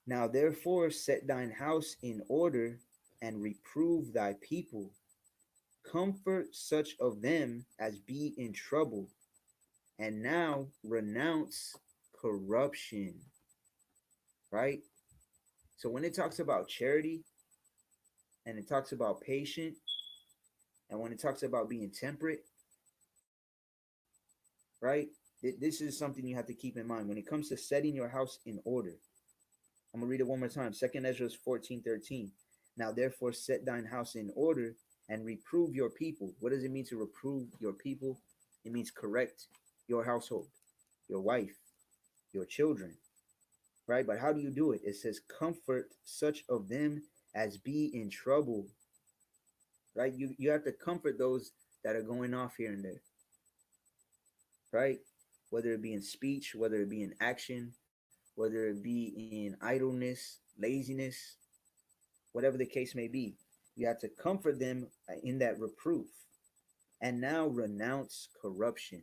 A: now therefore set thine house in order and reprove thy people. Comfort such of them as be in trouble, and now renounce corruption. Right? So when it talks about charity and it talks about patient and when it talks about being temperate, right? This is something you have to keep in mind when it comes to setting your house in order. I'm gonna read it one more time. Second Ezra 14:13. Now therefore set thine house in order and reprove your people. What does it mean to reprove your people? It means correct your household, your wife, your children, right? But how do you do it? It says, comfort such of them as be in trouble, right? You have to comfort those that are going off here and there, right? Whether it be in speech, whether it be in action, whether it be in idleness, laziness, whatever the case may be. You have to comfort them in that reproof and now renounce corruption.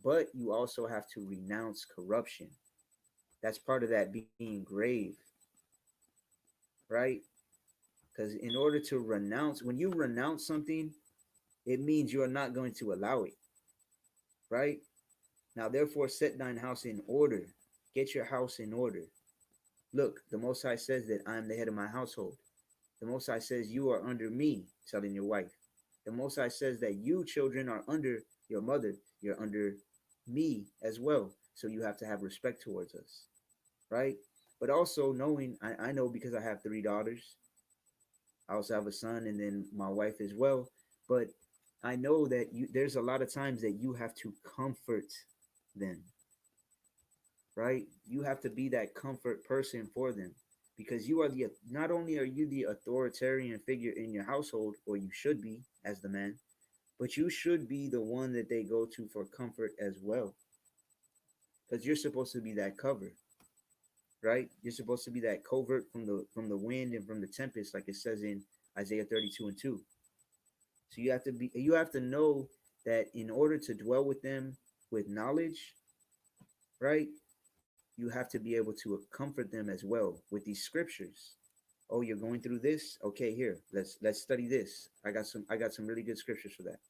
A: But you also have to renounce corruption. That's part of that being grave, right? Because in order to renounce, when you renounce something, it means you are not going to allow it, right? Now, therefore, set thine house in order. Get your house in order. Look, the Most High says that I am the head of my household. The Most High says you are under me, telling your wife. The Most High says that you, children, are under your mother. You're under me as well. So you have to have respect towards us, right? But also knowing, I know because I have 3 daughters. I also have a son and then my wife as well. But I know that there's a lot of times that you have to comfort them, right? You have to be that comfort person for them because you are the not only are you the authoritarian figure in your household, or you should be as the man, but you should be the one that they go to for comfort as well, because you're supposed to be that cover, right? You're supposed to be that covert from the wind and from the tempest, like it says in Isaiah 32:2. So you have to know that in order to dwell with them with knowledge, right? You have to be able to comfort them as well with these scriptures. Oh, you're going through this? Okay, here, let's study this. I got some really good scriptures for that.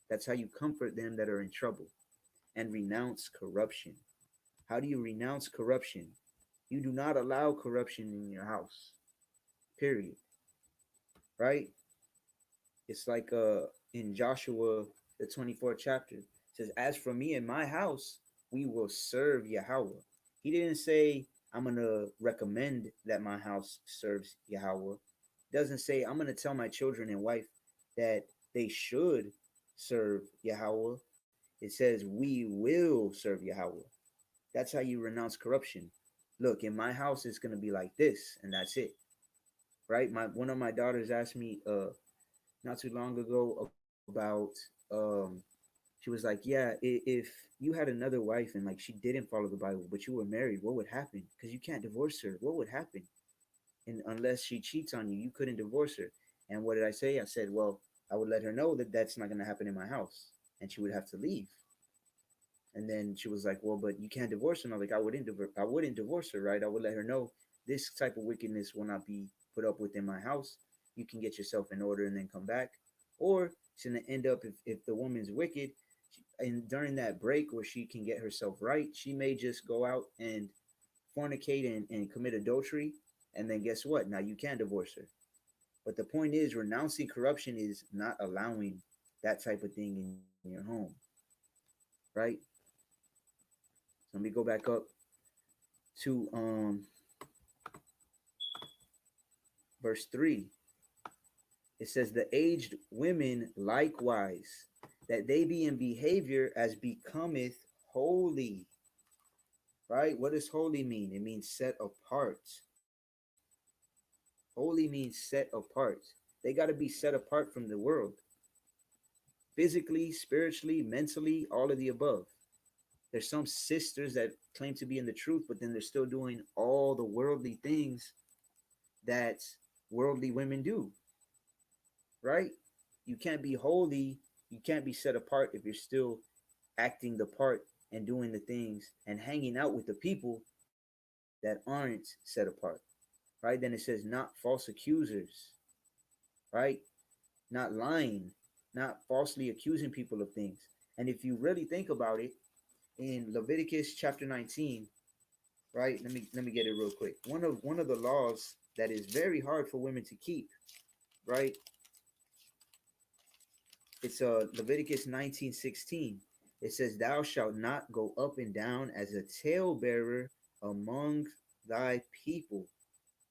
A: That's how you comfort them that are in trouble and renounce corruption. How do you renounce corruption? You do not allow corruption in your house. Period. Right? It's like in Joshua the 24th chapter. It says, "As for me and my house, we will serve Yahweh." He didn't say, "I'm gonna recommend that my house serves Yahweh." It doesn't say, "I'm gonna tell my children and wife that they should serve Yahweh." It says, "We will serve Yahweh." That's how you renounce corruption. Look, in my house, it's gonna be like this, and that's it. Right? My one of my daughters asked me not too long ago about she was like, "Yeah, if you had another wife and like she didn't follow the Bible, but you were married, what would happen? Because you can't divorce her. What would happen? And unless she cheats on you, you couldn't divorce her." And what did I say? I said, "Well, I would let her know that that's not going to happen in my house, and she would have to leave." And then she was like, "Well, but you can't divorce her." And I was like, I wouldn't divorce her, right? I would let her know this type of wickedness will not be put up with in my house. You can get yourself in order and then come back. Or it's going to end up, if the woman's wicked, and during that break where she can get herself right, she may just go out and fornicate and commit adultery. And then guess what? Now you can divorce her. But the point is, renouncing corruption is not allowing that type of thing in your home, right? So let me go back up to verse 3. It says, "The aged women likewise, that they be in behavior as becometh holy." Right? What does holy mean? It means set apart. Holy means set apart. They got to be set apart from the world, physically, spiritually, mentally, all of the above. There's some sisters that claim to be in the truth, but then they're still doing all the worldly things that worldly women do, right? You can't be holy, you can't be set apart if you're still acting the part and doing the things and hanging out with the people that aren't set apart, right? Then it says, "Not false accusers," right? Not lying, not falsely accusing people of things. And if you really think about it, in Leviticus chapter 19, right? Let me get it real quick. One of the laws that is very hard for women to keep, right? It's Leviticus 19:16. It says, "Thou shalt not go up and down as a talebearer among thy people."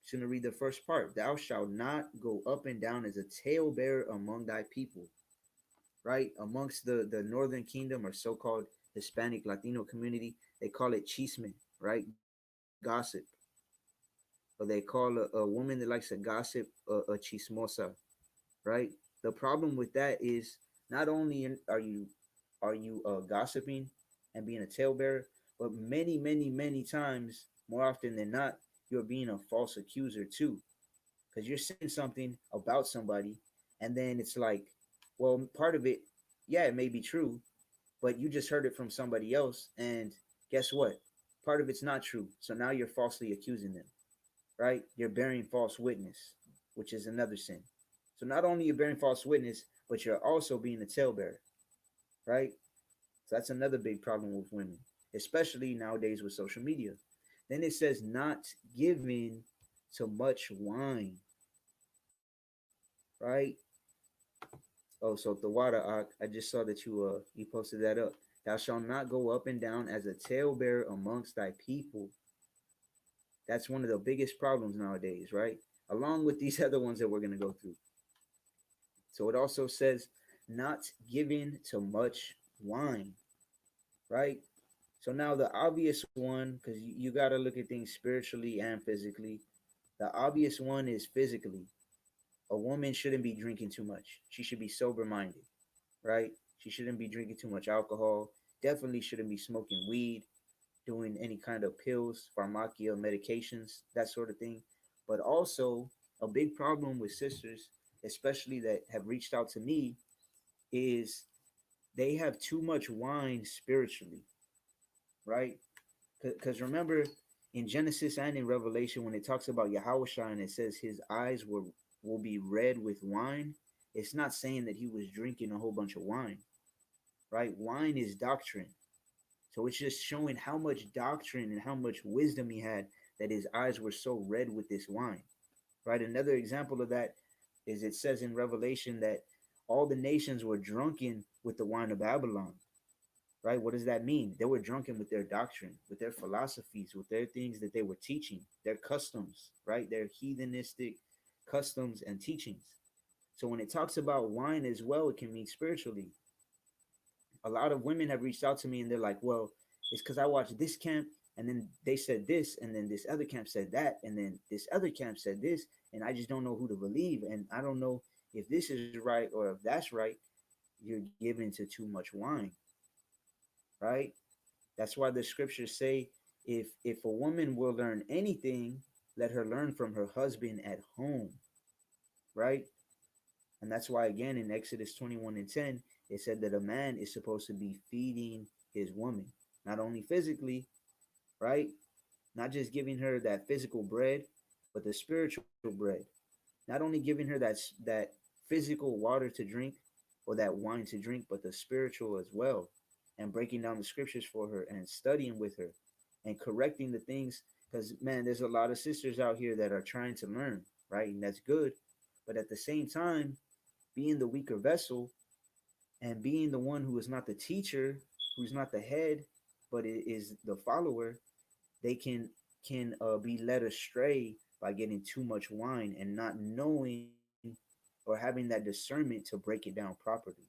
A: Just gonna read the first part. "Thou shalt not go up and down as a talebearer among thy people." Right? Amongst the northern kingdom, or so-called Hispanic Latino community, they call it chisme, right? Gossip. Or they call a woman that likes to gossip a chismosa, right? The problem with that is, not only are you gossiping and being a talebearer, but many times, more often than not, you're being a false accuser too, because you're saying something about somebody, and then it's like, well, part of it, yeah, it may be true, but you just heard it from somebody else, and guess what? Part of it's not true. So now you're falsely accusing them, right? You're bearing false witness, which is another sin. So not only you're bearing false witness, but you're also being a talebearer, right? So that's another big problem with women, especially nowadays with social media. Then it says, "Not given to much wine," right? Oh, so the water, I just saw that you posted that up. "Thou shalt not go up and down as a talebearer amongst thy people." That's one of the biggest problems nowadays, right? along with these other ones that we're going to go through. So it also says not giving to much wine, right? So now the obvious one, because you got to look at things spiritually and physically. The obvious one is physically. A woman shouldn't be drinking too much. She should be sober minded, right? She shouldn't be drinking too much alcohol. Definitely shouldn't be smoking weed, doing any kind of pills, pharmacia, medications, that sort of thing. But also, a big problem with sisters, especially that have reached out to me, is they have too much wine spiritually, right? Because remember, in Genesis and in Revelation, when it talks about Yahweh and it says his eyes will be red with wine, it's not saying that he was drinking a whole bunch of wine, right? Wine is doctrine. So it's just showing how much doctrine and how much wisdom he had that his eyes were so red with this wine, right? Another example of that is it says in Revelation that all the nations were drunken with the wine of Babylon, right? What does that mean? They were drunken with their doctrine, with their philosophies, with their things that they were teaching, their customs, right? Their heathenistic customs and teachings. So when it talks about wine as well, it can mean spiritually. A lot of women have reached out to me and they're like, well, it's because I watched this camp and then they said this and then this other camp said that and then this other camp said this and I just don't know who to believe and I don't know if this is right or if that's right. You're giving to too much wine, right? That's why the scriptures say if a woman will learn anything, let her learn from her husband at home, right? And that's why again in Exodus 21 and 10, it said that a man is supposed to be feeding his woman, not only physically, right? Not just giving her that physical bread, but the spiritual bread. Not only giving her that physical water to drink or that wine to drink, but the spiritual as well. And breaking down the scriptures for her and studying with her and correcting the things. Because man, there's a lot of sisters out here that are trying to learn, right? And that's good. But at the same time, being the weaker vessel and being the one who is not the teacher, who's not the head, but is the follower, they can be led astray by getting too much wine and not knowing or having that discernment to break it down properly,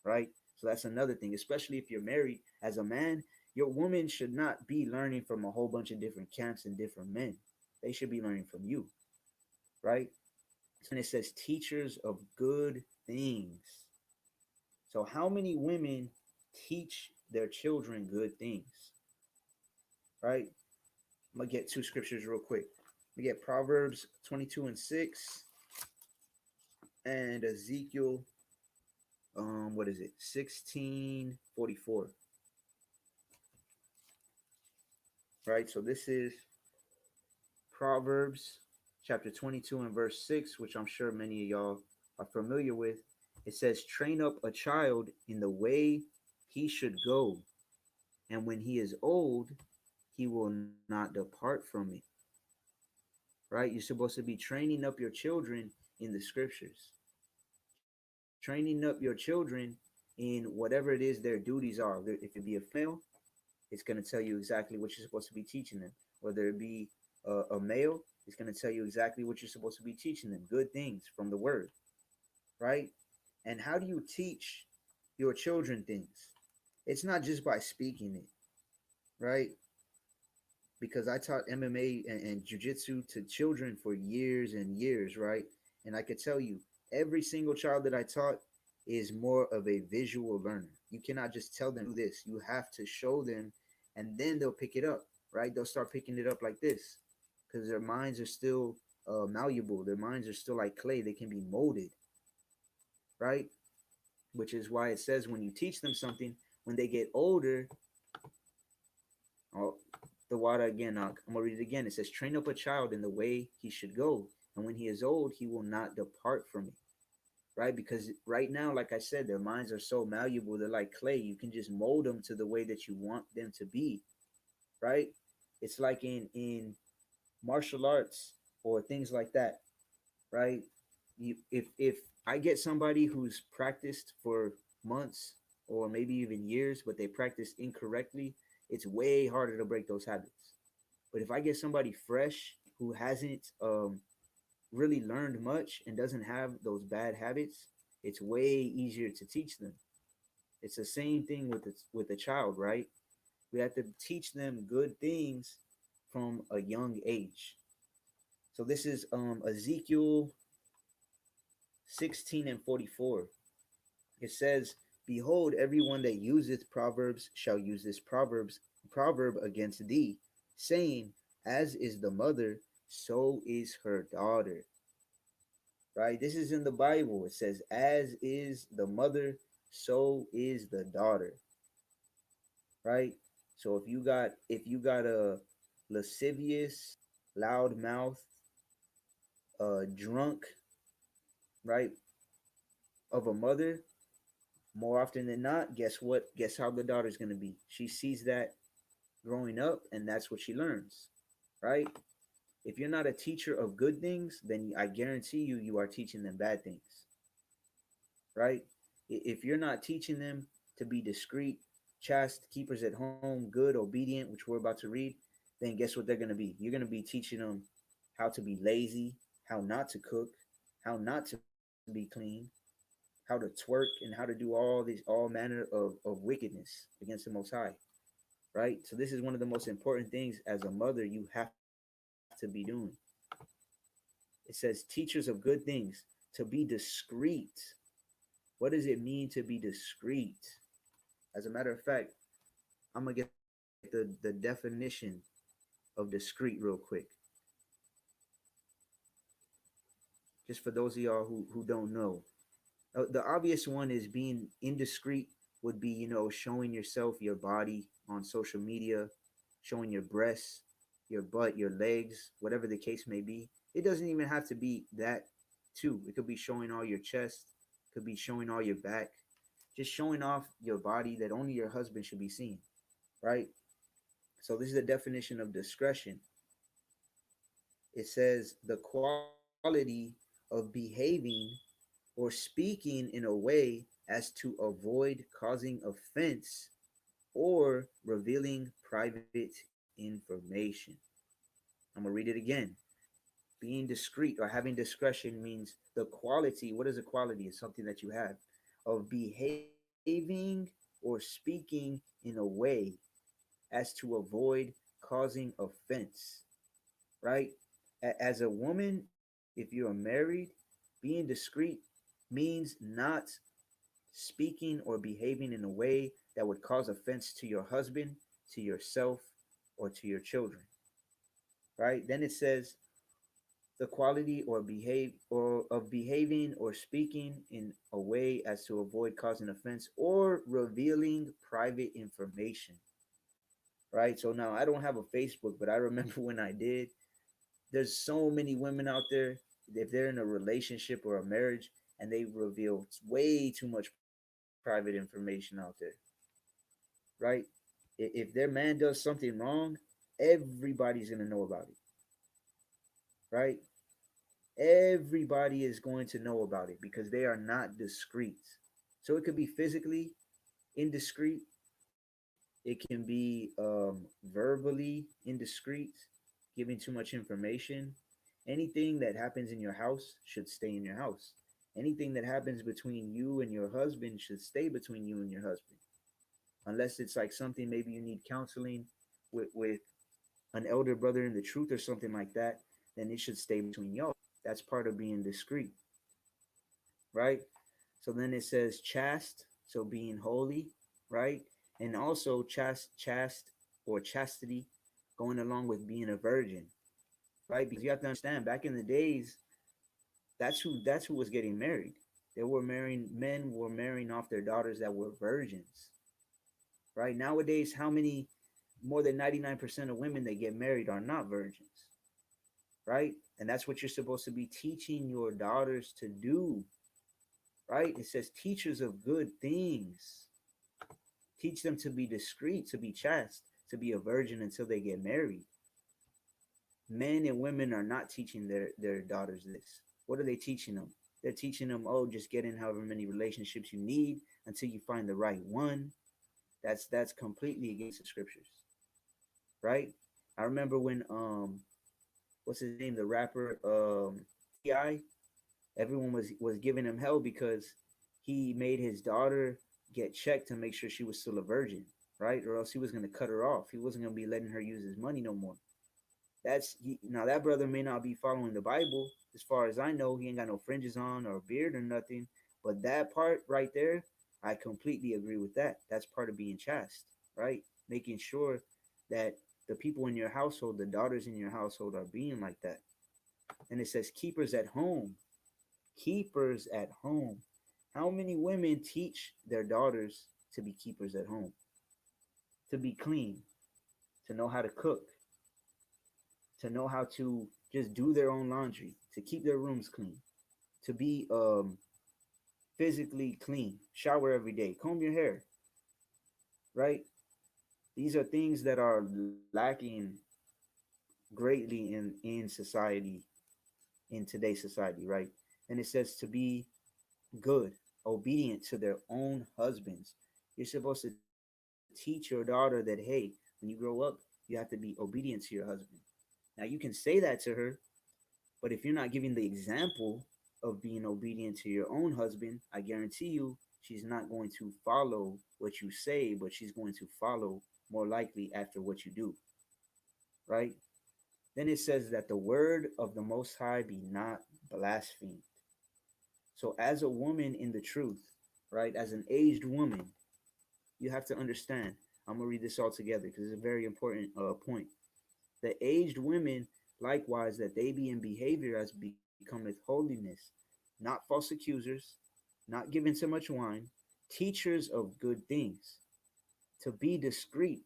A: right? So that's another thing, especially if you're married. As a man, your woman should not be learning from a whole bunch of different camps and different men. They should be learning from you, right? And it says teachers of good things. So how many women teach their children good things, right? I'm gonna get two scriptures real quick. We get Proverbs 22 and 6 and Ezekiel what is it? 16:44. Right? So this is Proverbs chapter 22 and verse 6, which I'm sure many of y'all are familiar with. It says, train up a child in the way he should go, and when he is old, he will not depart from it. Right? You're supposed to be training up your children in the scriptures, training up your children in whatever it is their duties are. If it be a female, it's going to tell you exactly what you're supposed to be teaching them. Whether it be a male, it's going to tell you exactly what you're supposed to be teaching them. Good things from the word, right? And how do you teach your children things? It's not just by speaking it, right? Because I taught MMA and jujitsu to children for years and years, right? And I could tell you, every single child that I taught is more of a visual learner. You cannot just tell them do this. You have to show them, and then they'll pick it up, right? They'll start picking it up like this, because their minds are still malleable. Their minds are still like clay. They can be molded, right? Which is why it says when you teach them something, when they get older, oh, the water again. I'm gonna read it again. It says, "Train up a child in the way he should go, and when he is old, he will not depart from it." Right? Because right now, like I said, their minds are so malleable. They're like clay. You can just mold them to the way that you want them to be. Right? It's like in martial arts or things like that. Right? If I get somebody who's practiced for months or maybe even years, but they practice incorrectly, it's way harder to break those habits. But if I get somebody fresh who hasn't really learned much and doesn't have those bad habits, it's way easier to teach them. It's the same thing with a child, right? We have to teach them good things from a young age. So this is Ezekiel 16 and 44. It says, "Behold, everyone that useth proverbs shall use this proverb against thee, saying, As is the mother, so is her daughter." Right? This is in the Bible. It says, "As is the mother, so is the daughter." Right? So if you got a lascivious, loud mouth, drunk, right, of a mother, more often than not, guess what? Guess how the daughter's gonna be? She sees that growing up, and that's what she learns, right? If you're not a teacher of good things, then I guarantee you, you are teaching them bad things, right? If you're not teaching them to be discreet, chaste, keepers at home, good, obedient, which we're about to read, then guess what they're going to be? You're going to be teaching them how to be lazy, how not to cook, how not to be clean, how to twerk, and how to do all manner of wickedness against the Most High, right? So this is one of the most important things as a mother you have to be doing. It says teachers of good things, to be discreet. What does it mean to be discreet? As a matter of fact, I'm gonna get the definition of discreet real quick, just for those of y'all who don't know. The obvious one is being indiscreet would be, showing yourself, your body on social media, showing your breasts, your butt, your legs, whatever the case may be. It doesn't even have to be that too. It could be showing all your chest, could be showing all your back, just showing off your body that only your husband should be seeing, right? So this is the definition of discretion. It says the quality of behaving or speaking in a way as to avoid causing offense or revealing private information. I'm going to read it again. Being discreet or having discretion means the quality. What is a quality? It's something that you have of behaving or speaking in a way as to avoid causing offense, right? As a woman, if you're married, being discreet means not speaking or behaving in a way that would cause offense to your husband, to yourself, or to your children, right? Then it says the quality or behave or of behaving or speaking in a way as to avoid causing offense or revealing private information, right? So now I don't have a Facebook, but I remember when I did. There's so many women out there, if they're in a relationship or a marriage, and they reveal way too much private information out there, right? If their man does something wrong, everybody's gonna know about it, right? Everybody is going to know about it because they are not discreet. So it could be physically indiscreet. It can be verbally indiscreet, giving too much information. Anything that happens in your house should stay in your house. Anything that happens between you and your husband should stay between you and your husband. Unless it's like something maybe you need counseling with an elder brother in the truth or something like that, then it should stay between y'all. That's part of being discreet, right? So then it says chaste, so being holy, right? And also chaste or chastity, going along with being a virgin, right? Because you have to understand, back in the days, that's who was getting married. They were marrying men were marrying off their daughters that were virgins, right? Nowadays, how many more than 99% of women that get married are not virgins, right? And that's what you're supposed to be teaching your daughters to do, right? It says teachers of good things. Teach them to be discreet, to be chaste, to be a virgin until they get married. Men and women are not teaching their daughters this. What are they teaching them? They're teaching them, oh, just get in however many relationships you need until you find the right one. That's completely against the scriptures, right? I remember when what's his name, the rapper everyone was giving him hell because he made his daughter get checked to make sure she was still a virgin, right? Or else he was gonna cut her off. He wasn't gonna be letting her use his money no more. Now that brother may not be following the Bible. As far as I know, he ain't got no fringes on or a beard or nothing. But that part right there, I completely agree with that. That's part of being chaste, right? Making sure that the people in your household, the daughters in your household, are being like that. And it says keepers at home. Keepers at home. How many women teach their daughters to be keepers at home? To be clean, to know how to cook, to know how to just do their own laundry, to keep their rooms clean, to be physically clean, shower every day, comb your hair, right? These are things that are lacking greatly in society, in today's society, right? And it says to be good, obedient to their own husbands. You're supposed to teach your daughter that, hey, when you grow up, you have to be obedient to your husband. Now, you can say that to her, but if you're not giving the example of being obedient to your own husband, I guarantee you she's not going to follow what you say, but she's going to follow more likely after what you do, right? Then it says that the word of the Most High be not blasphemed. So, as a woman in the truth, right, as an aged woman, you have to understand. I'm going to read this all together because it's a very important point. The aged women, likewise, that they be in behavior as becometh holiness, not false accusers, not given to much wine, teachers of good things, to be discreet,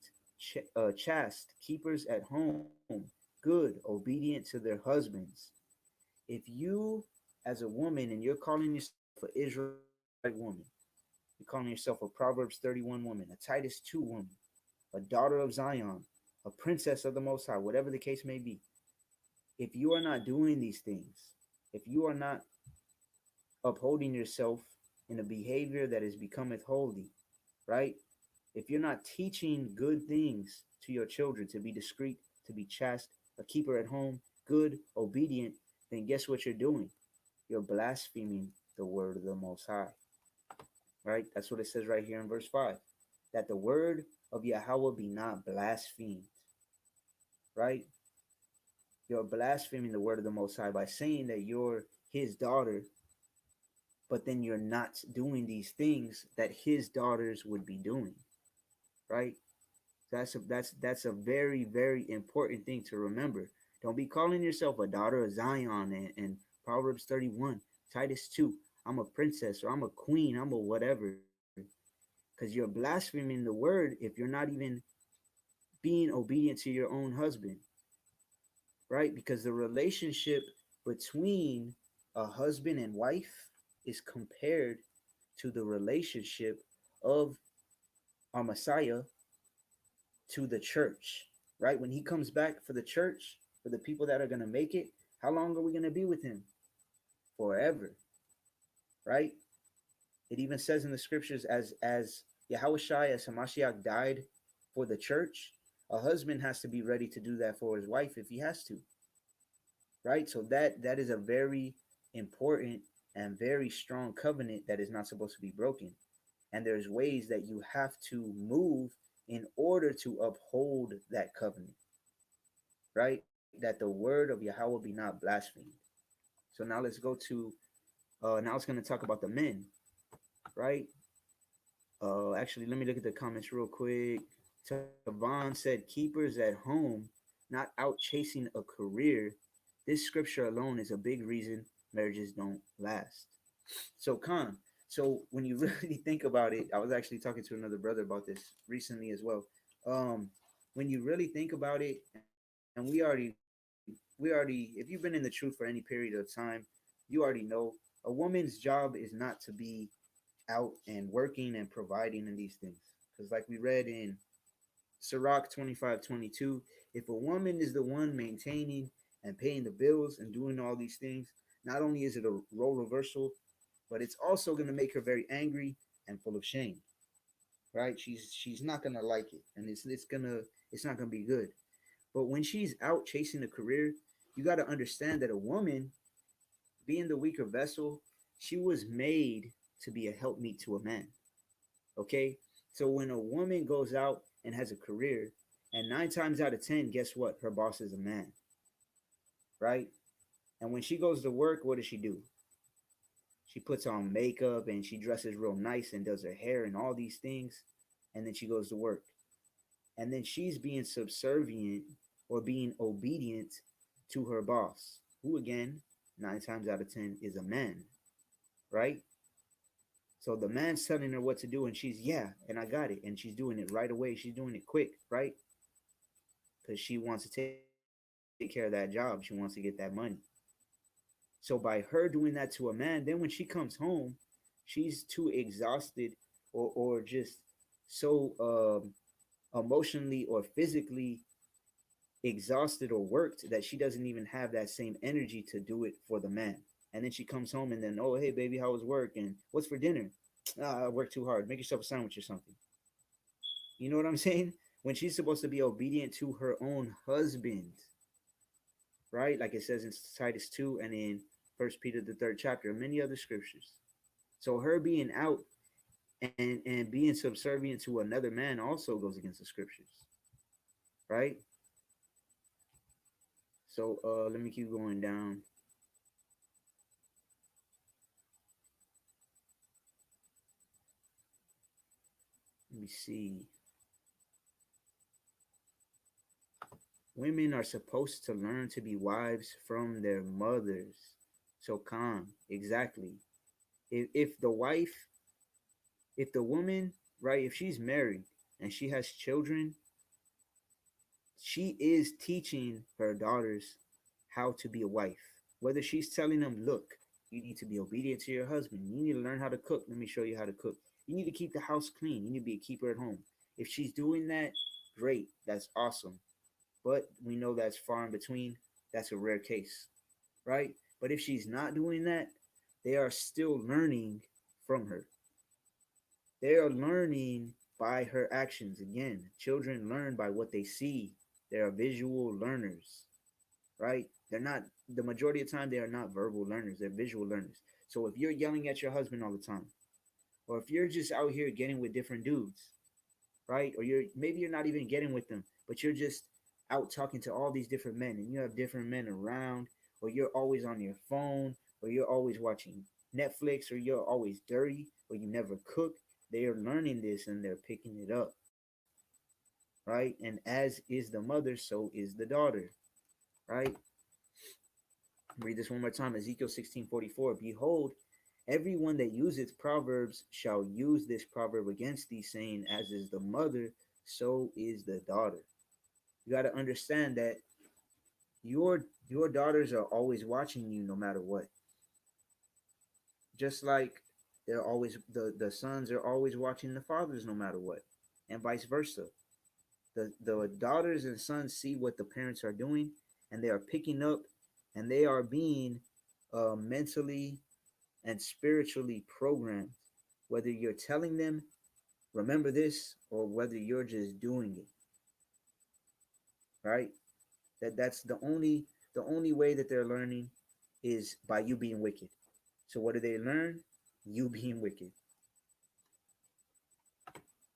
A: chaste, keepers at home, good, obedient to their husbands. If you, as a woman, and you're calling yourself an Israelite woman, you're calling yourself a Proverbs 31 woman, a Titus 2 woman, a daughter of Zion, a princess of the Most High, whatever the case may be, if you are not doing these things, if you are not upholding yourself in a behavior that is becometh holy, right? If you're not teaching good things to your children, to be discreet, to be chaste, a keeper at home, good, obedient, then guess what you're doing? You're blaspheming the word of the Most High, right? That's what it says right here in verse 5, that the word of Yahweh be not blasphemed, right? You're blaspheming the word of the Most High by saying that you're his daughter, but then you're not doing these things that his daughters would be doing, right? That's a very, very important thing to remember. Don't be calling yourself a daughter of Zion and Proverbs 31, Titus 2. I'm a princess or I'm a queen, I'm a whatever. Because you're blaspheming the word if you're not even being obedient to your own husband, right? Because the relationship between a husband and wife is compared to the relationship of our Messiah to the church, right? When he comes back for the church, for the people that are going to make it, how long are we going to be with him? Forever, right? It even says in the scriptures, as Yahushua, as Hamashiach died for the church, a husband has to be ready to do that for his wife if he has to, right? So that is a very important and very strong covenant that is not supposed to be broken. And there's ways that you have to move in order to uphold that covenant, right? That the word of Yahweh be not blasphemed. So now let's go to now it's going to talk about the men, right? Actually, let me look at the comments real quick. Tavon said, keepers at home, not out chasing a career. This scripture alone is a big reason marriages don't last. So, Khan, so when you really think about it, I was actually talking to another brother about this recently as well. Um, when you really think about it, and we already, if you've been in the truth for any period of time, you already know a woman's job is not to be out and working and providing in these things. Because, like we read in Sirach 25:22, if a woman is the one maintaining and paying the bills and doing all these things, not only is it a role reversal, but it's also going to make her very angry and full of shame, right? She's not going to like it, and it's not going to be good. But when she's out chasing a career, you got to understand that a woman, being the weaker vessel, she was made to be a helpmeet to a man. Okay? So when a woman goes out and has a career, and 9 times out of 10, guess what? Her boss is a man, right? And when she goes to work, what does she do? She puts on makeup and she dresses real nice and does her hair and all these things. And then she goes to work. And then she's being subservient or being obedient to her boss, who again, 9 times out of 10 is a man, right? So the man's telling her what to do, and she's, yeah, and I got it. And she's doing it right away. She's doing it quick, right? Because she wants to take care of that job. She wants to get that money. So by her doing that to a man, then when she comes home, she's too exhausted or just so emotionally or physically exhausted or worked that she doesn't even have that same energy to do it for the man. And then she comes home and then, oh, hey, baby, how was work? And what's for dinner? I worked too hard. Make yourself a sandwich or something. You know what I'm saying? When she's supposed to be obedient to her own husband, right? Like it says in Titus 2 and in First Peter, the third chapter, and many other scriptures. So her being out and being subservient to another man also goes against the scriptures, right? So let me keep going down. Let me see. Women are supposed to learn to be wives from their mothers. So calm, exactly. If the wife, if the woman, right, if she's married and she has children, she is teaching her daughters how to be a wife. Whether she's telling them, look, you need to be obedient to your husband. You need to learn how to cook. Let me show you how to cook. You need to keep the house clean. You need to be a keeper at home. If she's doing that, great. That's awesome. But we know that's far in between. That's a rare case, right? But if she's not doing that, they are still learning from her. They are learning by her actions. Again, children learn by what they see. They are visual learners, right? They're not, the majority of the time, they are not verbal learners. They're visual learners. So if you're yelling at your husband all the time, or if you're just out here getting with different dudes, right? Or you're not even getting with them, but you're just out talking to all these different men and you have different men around, or you're always on your phone, or you're always watching Netflix, or you're always dirty, or you never cook. They are learning this and they're picking it up, right? And as is the mother, so is the daughter, right? Read this one more time. Ezekiel 16:44. Behold, everyone that useth proverbs shall use this proverb against thee, saying, as is the mother, so is the daughter. You got to understand that your daughters are always watching you no matter what. Just like they're always the sons are always watching the fathers no matter what, and vice versa. The daughters and sons see what the parents are doing, and they are picking up, and they are being mentally and spiritually programmed. Whether you're telling them, remember this, or whether you're just doing it, right? That's the only way that they're learning is by you being wicked. So what do they learn? You being wicked,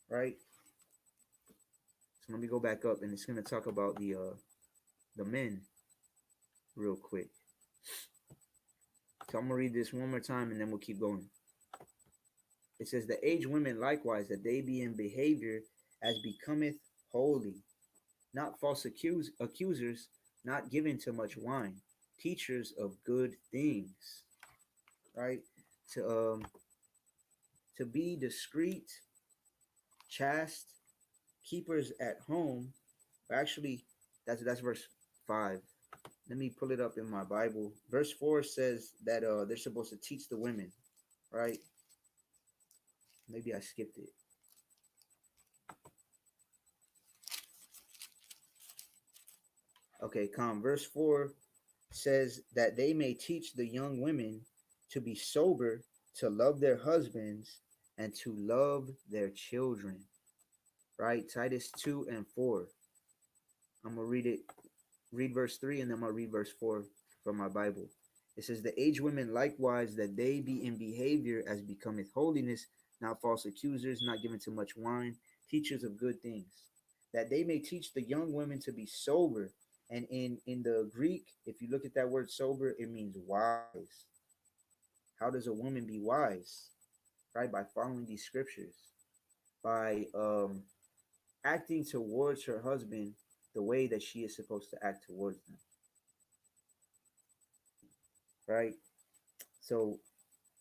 A: right? So let me go back up, and it's gonna talk about the men real quick. So I'm gonna read this one more time, and then we'll keep going. It says, "The aged women likewise, that they be in behavior as becometh holy, not false accusers, not given to much wine, teachers of good things." Right? To um to be discreet, chaste, keepers at home. Actually, that's verse 5. Let me pull it up in my Bible. Verse 4 says that they're supposed to teach the women, right? Maybe I skipped it. Okay, calm. Verse 4 says that they may teach the young women to be sober, to love their husbands, and to love their children. Right? Titus 2 and 4. I'm going to read verse 3, and then I'm going to read verse 4 from my Bible. It says, the aged women likewise, that they be in behavior as becometh holiness, not false accusers, not given to much wine, teachers of good things, that they may teach the young women to be sober. And in the Greek, if you look at that word sober, it means wise. How does a woman be wise? Right? By following these scriptures, by acting towards her husband the way that she is supposed to act towards them. Right? So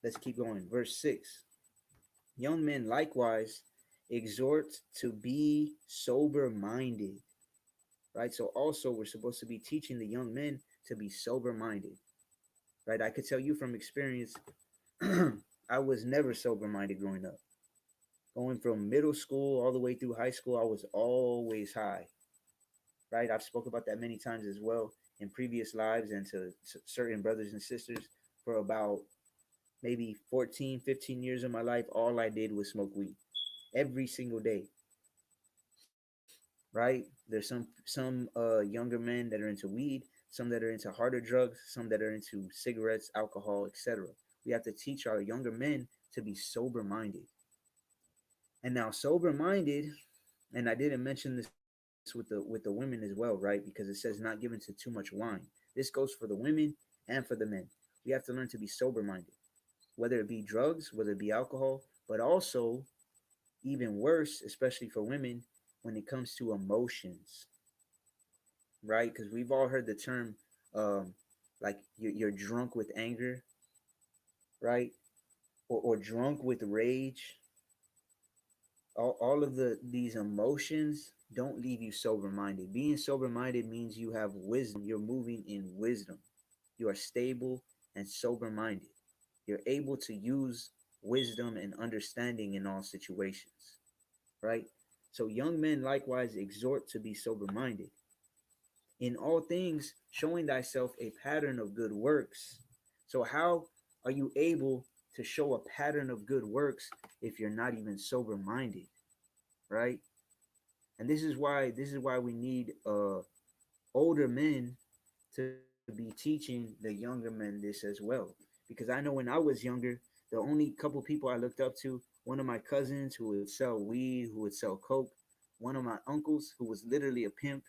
A: let's keep going. Verse 6. Young men likewise exhort to be sober minded. Right? So also we're supposed to be teaching the young men to be sober minded. Right? I could tell you from experience, I was never sober minded growing up. Going from middle school all the way through high school, I was always high. Right? I've spoke about that many times as well in previous lives and to certain brothers and sisters. For about maybe 14, 15 years of my life, all I did was smoke weed every single day. Right? There's some younger men that are into weed, some that are into harder drugs, some that are into cigarettes, alcohol, etc. We have to teach our younger men to be sober minded. And now sober minded, and I didn't mention this with the women as well, right? Because it says not given to too much wine. This goes for the women and for the men. We have to learn to be sober minded, whether it be drugs, whether it be alcohol, but also even worse, especially for women, when it comes to emotions, right? Because we've all heard the term, um, like you're drunk with anger, right? Or drunk with rage. All of these emotions don't leave you sober minded. Being sober minded means you have wisdom. You're moving in wisdom. You are stable and sober minded. You're able to use wisdom and understanding in all situations, right? So young men likewise exhort to be sober minded. In all things, showing thyself a pattern of good works. So, how are you able to show a pattern of good works if you're not even sober minded, right? And this is why we need older men to be teaching the younger men this as well. Because I know when I was younger, the only couple people I looked up to, one of my cousins who would sell weed, who would sell coke, one of my uncles who was literally a pimp,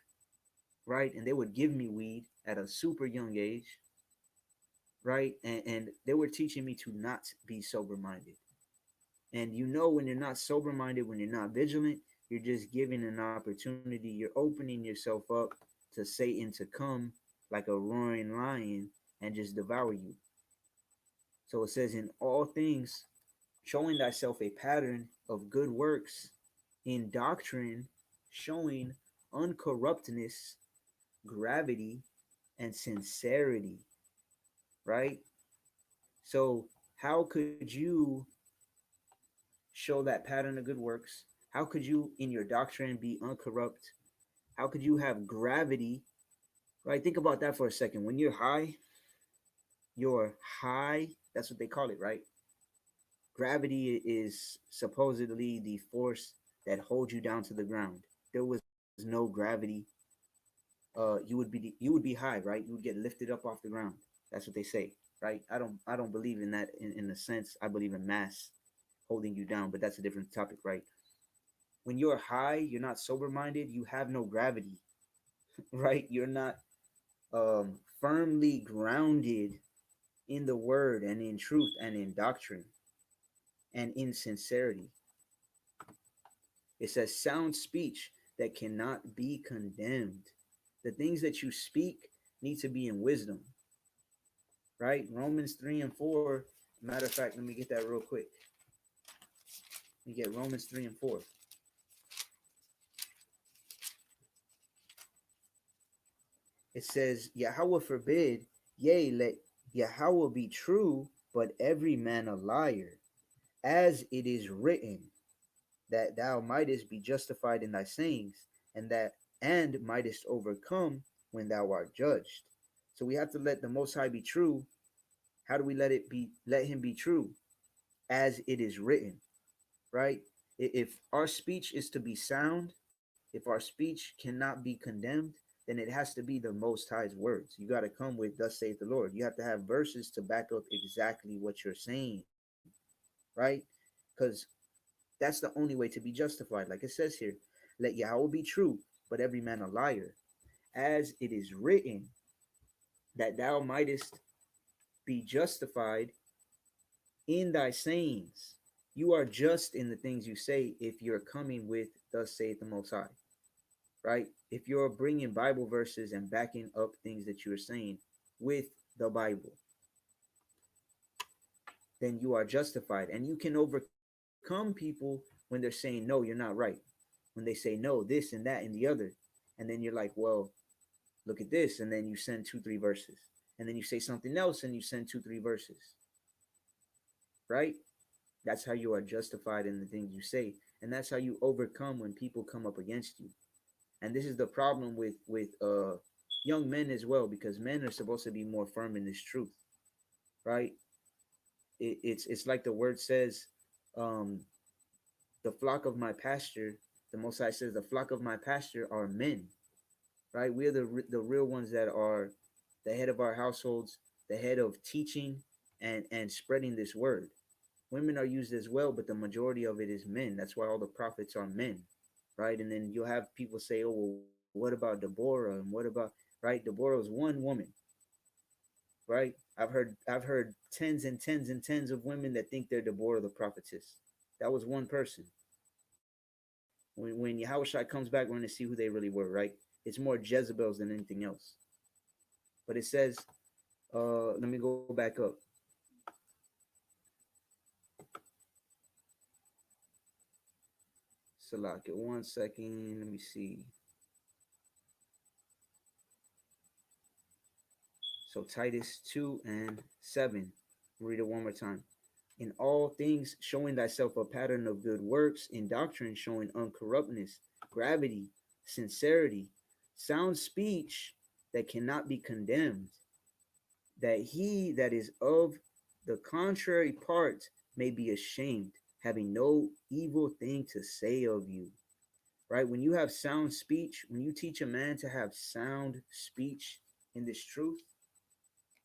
A: right? And they would give me weed at a super young age, right? And they were teaching me to not be sober minded. And you know, when you're not sober minded, when you're not vigilant, you're just giving an opportunity. You're opening yourself up to Satan to come like a roaring lion and just devour you. So it says, in all things, showing thyself a pattern of good works, in doctrine, showing uncorruptness, gravity, and sincerity, right? So, how could you show that pattern of good works? How could you, in your doctrine, be uncorrupt? How could you have gravity, right? Think about that for a second. When you're high, that's what they call it, right? Gravity is supposedly the force that holds you down to the ground. There was no gravity. You would be high, right? You would get lifted up off the ground. That's what they say, right? I don't believe in that in a sense. I believe in mass holding you down, but that's a different topic, right? When you're high, you're not sober minded. You have no gravity, right? You're not firmly grounded in the word and in truth and in doctrine and in sincerity. It says sound speech that cannot be condemned. The things that you speak need to be in wisdom, right? Romans 3 and 4. Matter of fact, let me get that real quick. Let me get Romans 3 and 4. It says, Yahweh forbid, yea, let Yahweh be true, but every man a liar, as it is written, that thou mightest be justified in thy sayings, and mightest overcome when thou art judged. So we have to let the Most High be true. How do we let him be true? As it is written, right? If our speech is to be sound, if our speech cannot be condemned, then it has to be the Most High's words. You got to come with "Thus saith the Lord." You have to have verses to back up exactly what you're saying, right? Because that's the only way to be justified. Like it says here, "Let Yahweh be true, but every man a liar, as it is written, that thou mightest be justified in thy sayings." You are just in the things you say if you're coming with "Thus saith the Most High," right? If you're bringing Bible verses and backing up things that you're saying with the Bible, then you are justified. And you can overcome people when they're saying, "No, you're not right." When they say, "No, this and that and the other." And then you're like, "Well, look at this." And then you send two, three verses. And then you say something else and you send two, three verses, right? That's how you are justified in the things you say. And that's how you overcome when people come up against you. And this is the problem with young men as well, because men are supposed to be more firm in this truth, right? It's like the word says, um, the flock of my pasture. The Most High says, "The flock of my pasture are men," right? We're the real ones that are the head of our households, the head of teaching and spreading this word. Women are used as well, but the majority of it is men. That's why all the prophets are men, right? And then you'll have people say, "Oh, well, what about Deborah? And what about," right? Deborah is one woman, right? I've heard tens and tens and tens of women that think they're Deborah the prophetess. That was one person. When Yahushua comes back, we're going to see who they really were, right? It's more Jezebels than anything else. But it says, let me go back up. Salak, 1 second. Let me see. So Titus 2 and 7. Read it one more time. "In all things showing thyself a pattern of good works, in doctrine showing uncorruptness, gravity, sincerity, sound speech that cannot be condemned, that he that is of the contrary part may be ashamed, having no evil thing to say of you." Right? When you have sound speech, when you teach a man to have sound speech in this truth,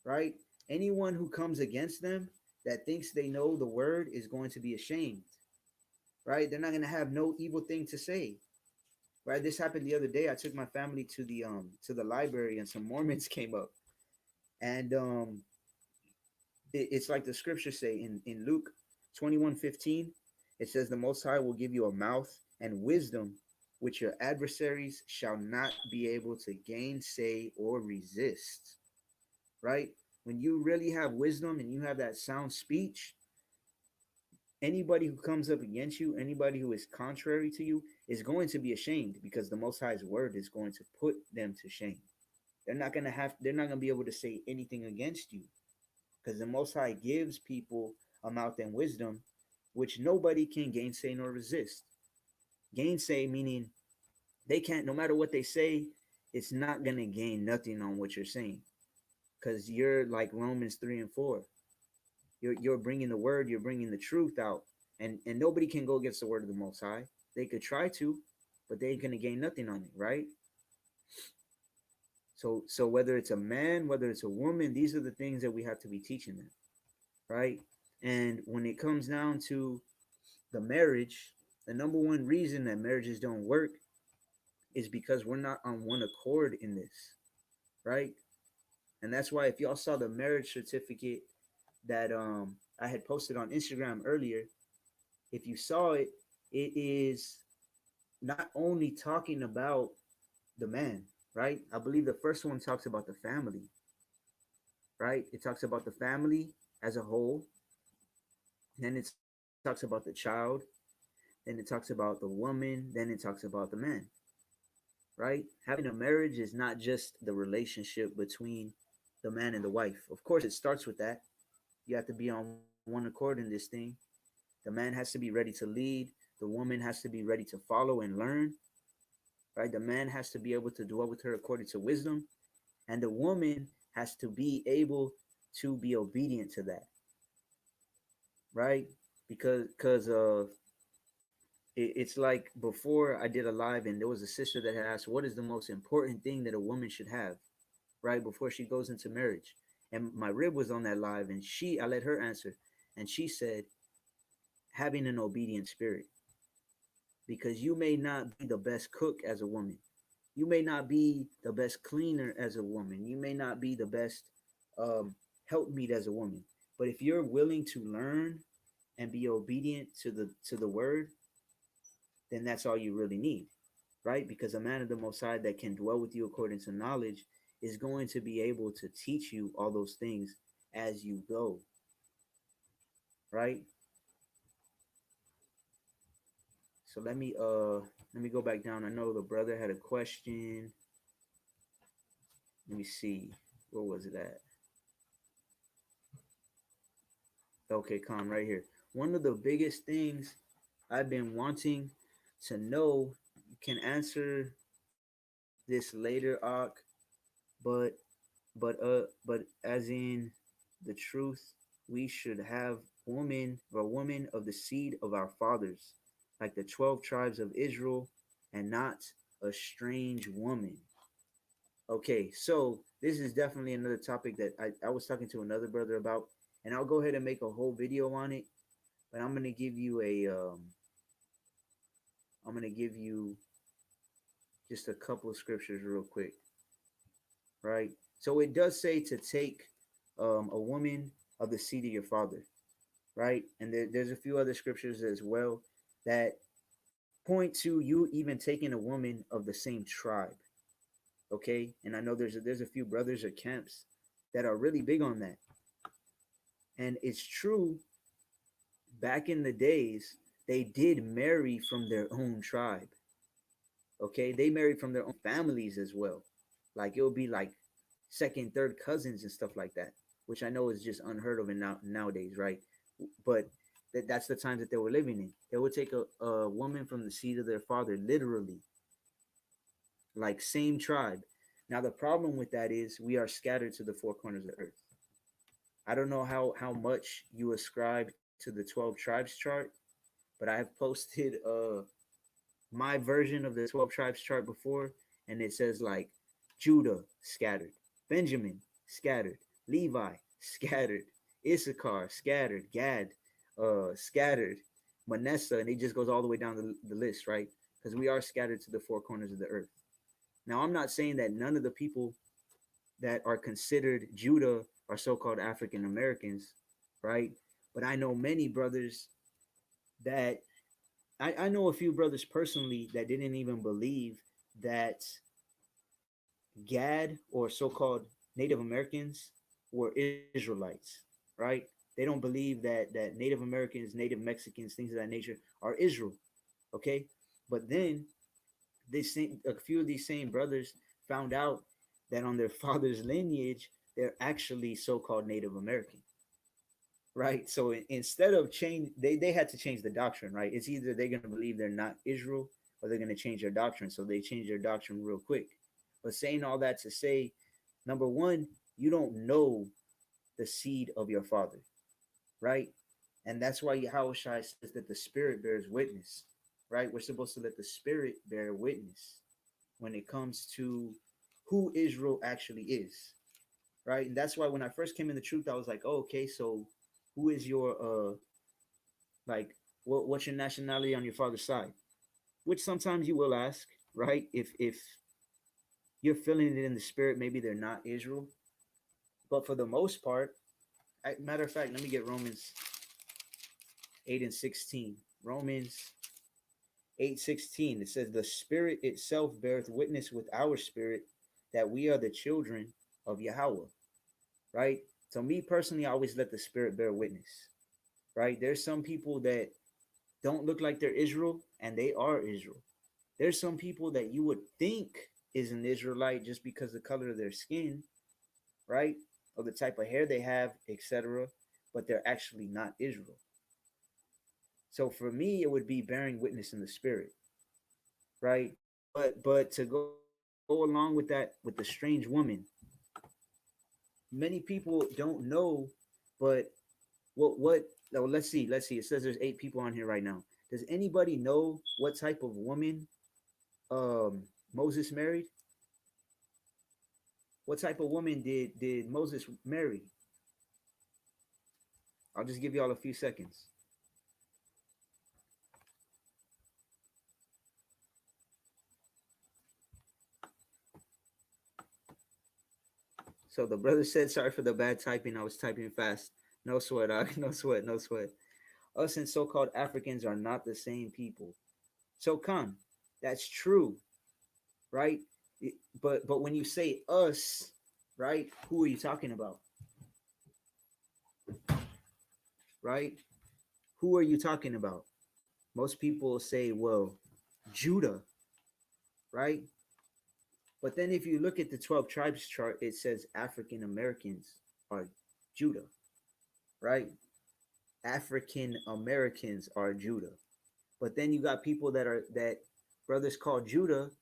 A: right? Anyone who comes against them that thinks they know the word is going to be ashamed, right? They're not going to have no evil thing to say, right? This happened the other day. I took my family to the library, and some Mormons came up, and it's like the scriptures say in Luke 21:15. It says, "The Most High will give you a mouth and wisdom, which your adversaries shall not be able to gainsay or resist." Right? When you really have wisdom and you have that sound speech, anybody who comes up against you, anybody who is contrary to you, is going to be ashamed, because the Most High's word is going to put them to shame. They're not gonna be able to say anything against you, because the Most High gives people a mouth and wisdom, which nobody can gainsay nor resist. Gainsay meaning they can't, no matter what they say, it's not gonna gain nothing on what you're saying, because you're like Romans 3 and 4. You're bringing the word, you're bringing the truth out, and nobody can go against the word of the Most High. They could try to, but they ain't gonna gain nothing on it, right? So whether it's a man, whether it's a woman, these are the things that we have to be teaching them, right? And when it comes down to the marriage, the number one reason that marriages don't work is because we're not on one accord in this, right? And that's why if y'all saw the marriage certificate that I had posted on Instagram earlier, if you saw it, it is not only talking about the man, right? I believe the first one talks about the family, right? It talks about the family as a whole. Then it talks about the child. Then it talks about the woman. Then it talks about the man, right? Having a marriage is not just the relationship between the man and the wife. Of course, it starts with that. You have to be on one accord in this thing. The man has to be ready to lead. The woman has to be ready to follow and learn, right? The man has to be able to dwell with her according to wisdom, and the woman has to be able to be obedient to that, right? Because it's like before I did a live, and there was a sister that had asked, "What is the most important thing that a woman should have, right, before she goes into marriage?" And my rib was on that live, and I let her answer, and she said, "Having an obedient spirit." Because you may not be the best cook as a woman, you may not be the best cleaner as a woman, you may not be the best um, helpmeet as a woman, but if you're willing to learn and be obedient to the word, then that's all you really need, right? Because a man of the Most High that can dwell with you according to knowledge is going to be able to teach you all those things as you go, right? So let me go back down. I know the brother had a question. Let me see. Where was it at? Okay, Con, right here. One of the biggest things I've been wanting to know, you can answer this later, Ak, but but as in the truth, we should have woman of the seed of our fathers, like the 12 tribes of Israel, and not a strange woman. Okay, so this is definitely another topic that I was talking to another brother about, and I'll go ahead and make a whole video on it. But I'm gonna give you just a couple of scriptures real quick, right? So it does say to take a woman of the seed of your father, right? And there's a few other scriptures as well that point to you even taking a woman of the same tribe, okay? And I know there's a few brothers or camps that are really big on that, and it's true. Back in the days, they did marry from their own tribe. Okay, they married from their own families as well. Like it would be like second, third cousins and stuff like that, which I know is just unheard of in nowadays, right? But that's the times that they were living in. They would take a woman from the seed of their father, literally, like same tribe. Now the problem with that is we are scattered to the four corners of the earth. I don't know how much you ascribe to the 12 tribes chart, but I have posted my version of the 12 tribes chart before, and it says like Judah scattered, Benjamin scattered, Levi scattered, Issachar scattered, Gad scattered, Manasseh, and it just goes all the way down the list, right? Because we are scattered to the four corners of the earth. Now, I'm not saying that none of the people that are considered Judah are so-called African Americans, right? But I know many brothers that I know a few brothers personally that didn't even believe that Gad or so-called Native Americans were Israelites, right? They don't believe that Native Americans, Native Mexicans, things of that nature are Israel, okay? But then a few of these same brothers found out that on their father's lineage, they're actually so-called Native American, right? So instead of change, they had to change the doctrine, right? It's either they're going to believe they're not Israel or they're going to change their doctrine. So they change their doctrine real quick. But saying all that to say, number one, you don't know the seed of your father, right? And that's why Yahushua says that the spirit bears witness, right? We're supposed to let the spirit bear witness when it comes to who Israel actually is, right? And that's why when I first came in the truth, I was like, oh, okay, so who is your like what's your nationality on your father's side? Which sometimes you will ask, right? If you're feeling it in the spirit, maybe they're not Israel. But for the most part, matter of fact, let me get Romans 8 and 16. Romans 8:16. It says, the spirit itself beareth witness with our spirit that we are the children of Yahweh, right? So me personally, I always let the spirit bear witness, right? There's some people that don't look like they're Israel, and they are Israel. There's some people that you would think is an Israelite just because the color of their skin, right? Or the type of hair they have, etc. But they're actually not Israel. So for me, it would be bearing witness in the spirit, right? But to go along with that, with the strange woman, many people don't know, but what oh, let's see. It says there's 8 people on here right now. Does anybody know what type of woman Moses married? What type of woman did Moses marry? I'll just give y'all a few seconds. So the brother said, "Sorry for the bad typing. I was typing fast. No sweat, no sweat, no sweat. Us and so-called Africans are not the same people." So come, that's true, right? But when you say us, right, who are you talking about, right? Who are you talking about? Most people say, well, Judah, right? But then if you look at the 12 tribes chart, it says African Americans are Judah, right? African Americans are Judah. But then you got people that brothers call Judah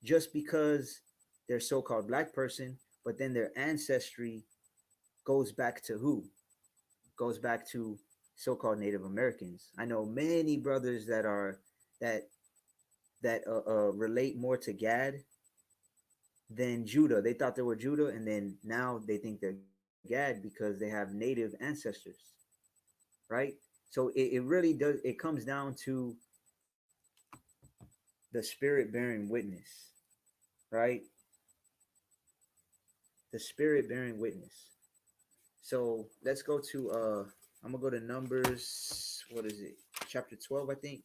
A: just because they're so-called black person, but then their ancestry goes back to who? Goes back to so-called Native Americans. I know many brothers that relate more to Gad than Judah. They thought they were Judah, and then now they think they're Gad because they have native ancestors, right? So it really does. It comes down to the spirit bearing witness, right? The spirit bearing witness. So let's go to I'm gonna go to Numbers, what is it? Chapter 12, I think.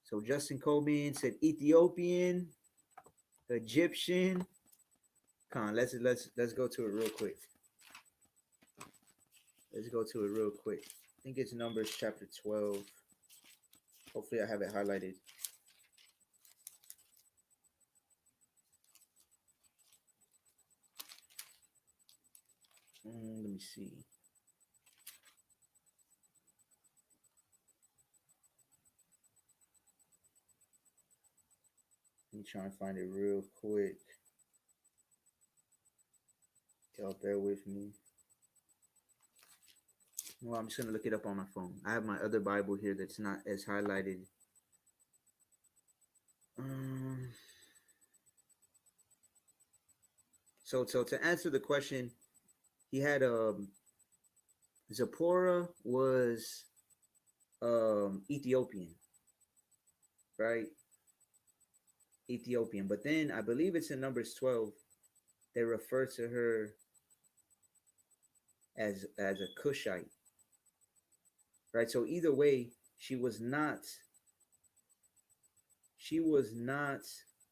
A: So Justin Coleman said Ethiopian, Egyptian. Come on, let's go to it real quick. Let's go to it real quick. I think it's Numbers chapter 12. Hopefully I have it highlighted. Let me see. Let me try and find it real quick. Y'all bear with me. Well, I'm just gonna look it up on my phone. I have my other Bible here that's not as highlighted. Um, so to answer the question, he had Zipporah was Ethiopian, right? Ethiopian. But then I believe it's in Numbers 12. They refer to her as a Cushite, right? So either way, she was not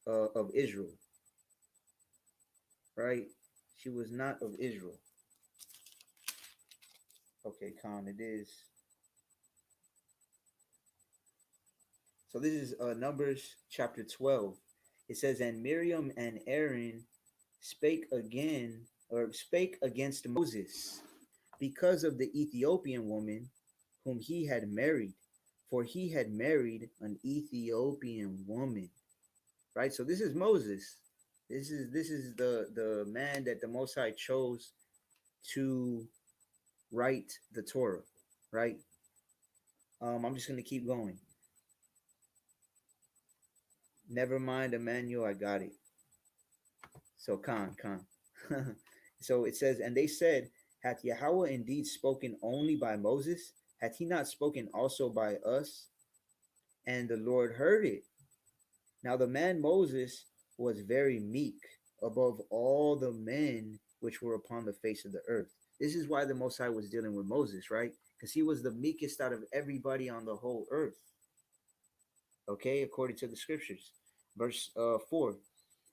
A: of Israel, right? She was not of Israel. Okay, Khan, it is. So this is Numbers chapter 12. It says, and Miriam and Aaron spake against Moses because of the Ethiopian woman whom he had married, for he had married an Ethiopian woman. Right? So this is Moses. This is the man that the Most High chose to write the Torah, right? I'm just gonna keep going. Never mind, Emmanuel, I got it. So Khan. So it says, and they said, hath Yahweh indeed spoken only by Moses? Hath he not spoken also by us? And the Lord heard it. Now the man Moses was very meek above all the men which were upon the face of the earth. This is why the Most High was dealing with Moses, right? Because he was the meekest out of everybody on the whole earth. Okay, according to the scriptures. Verse 4.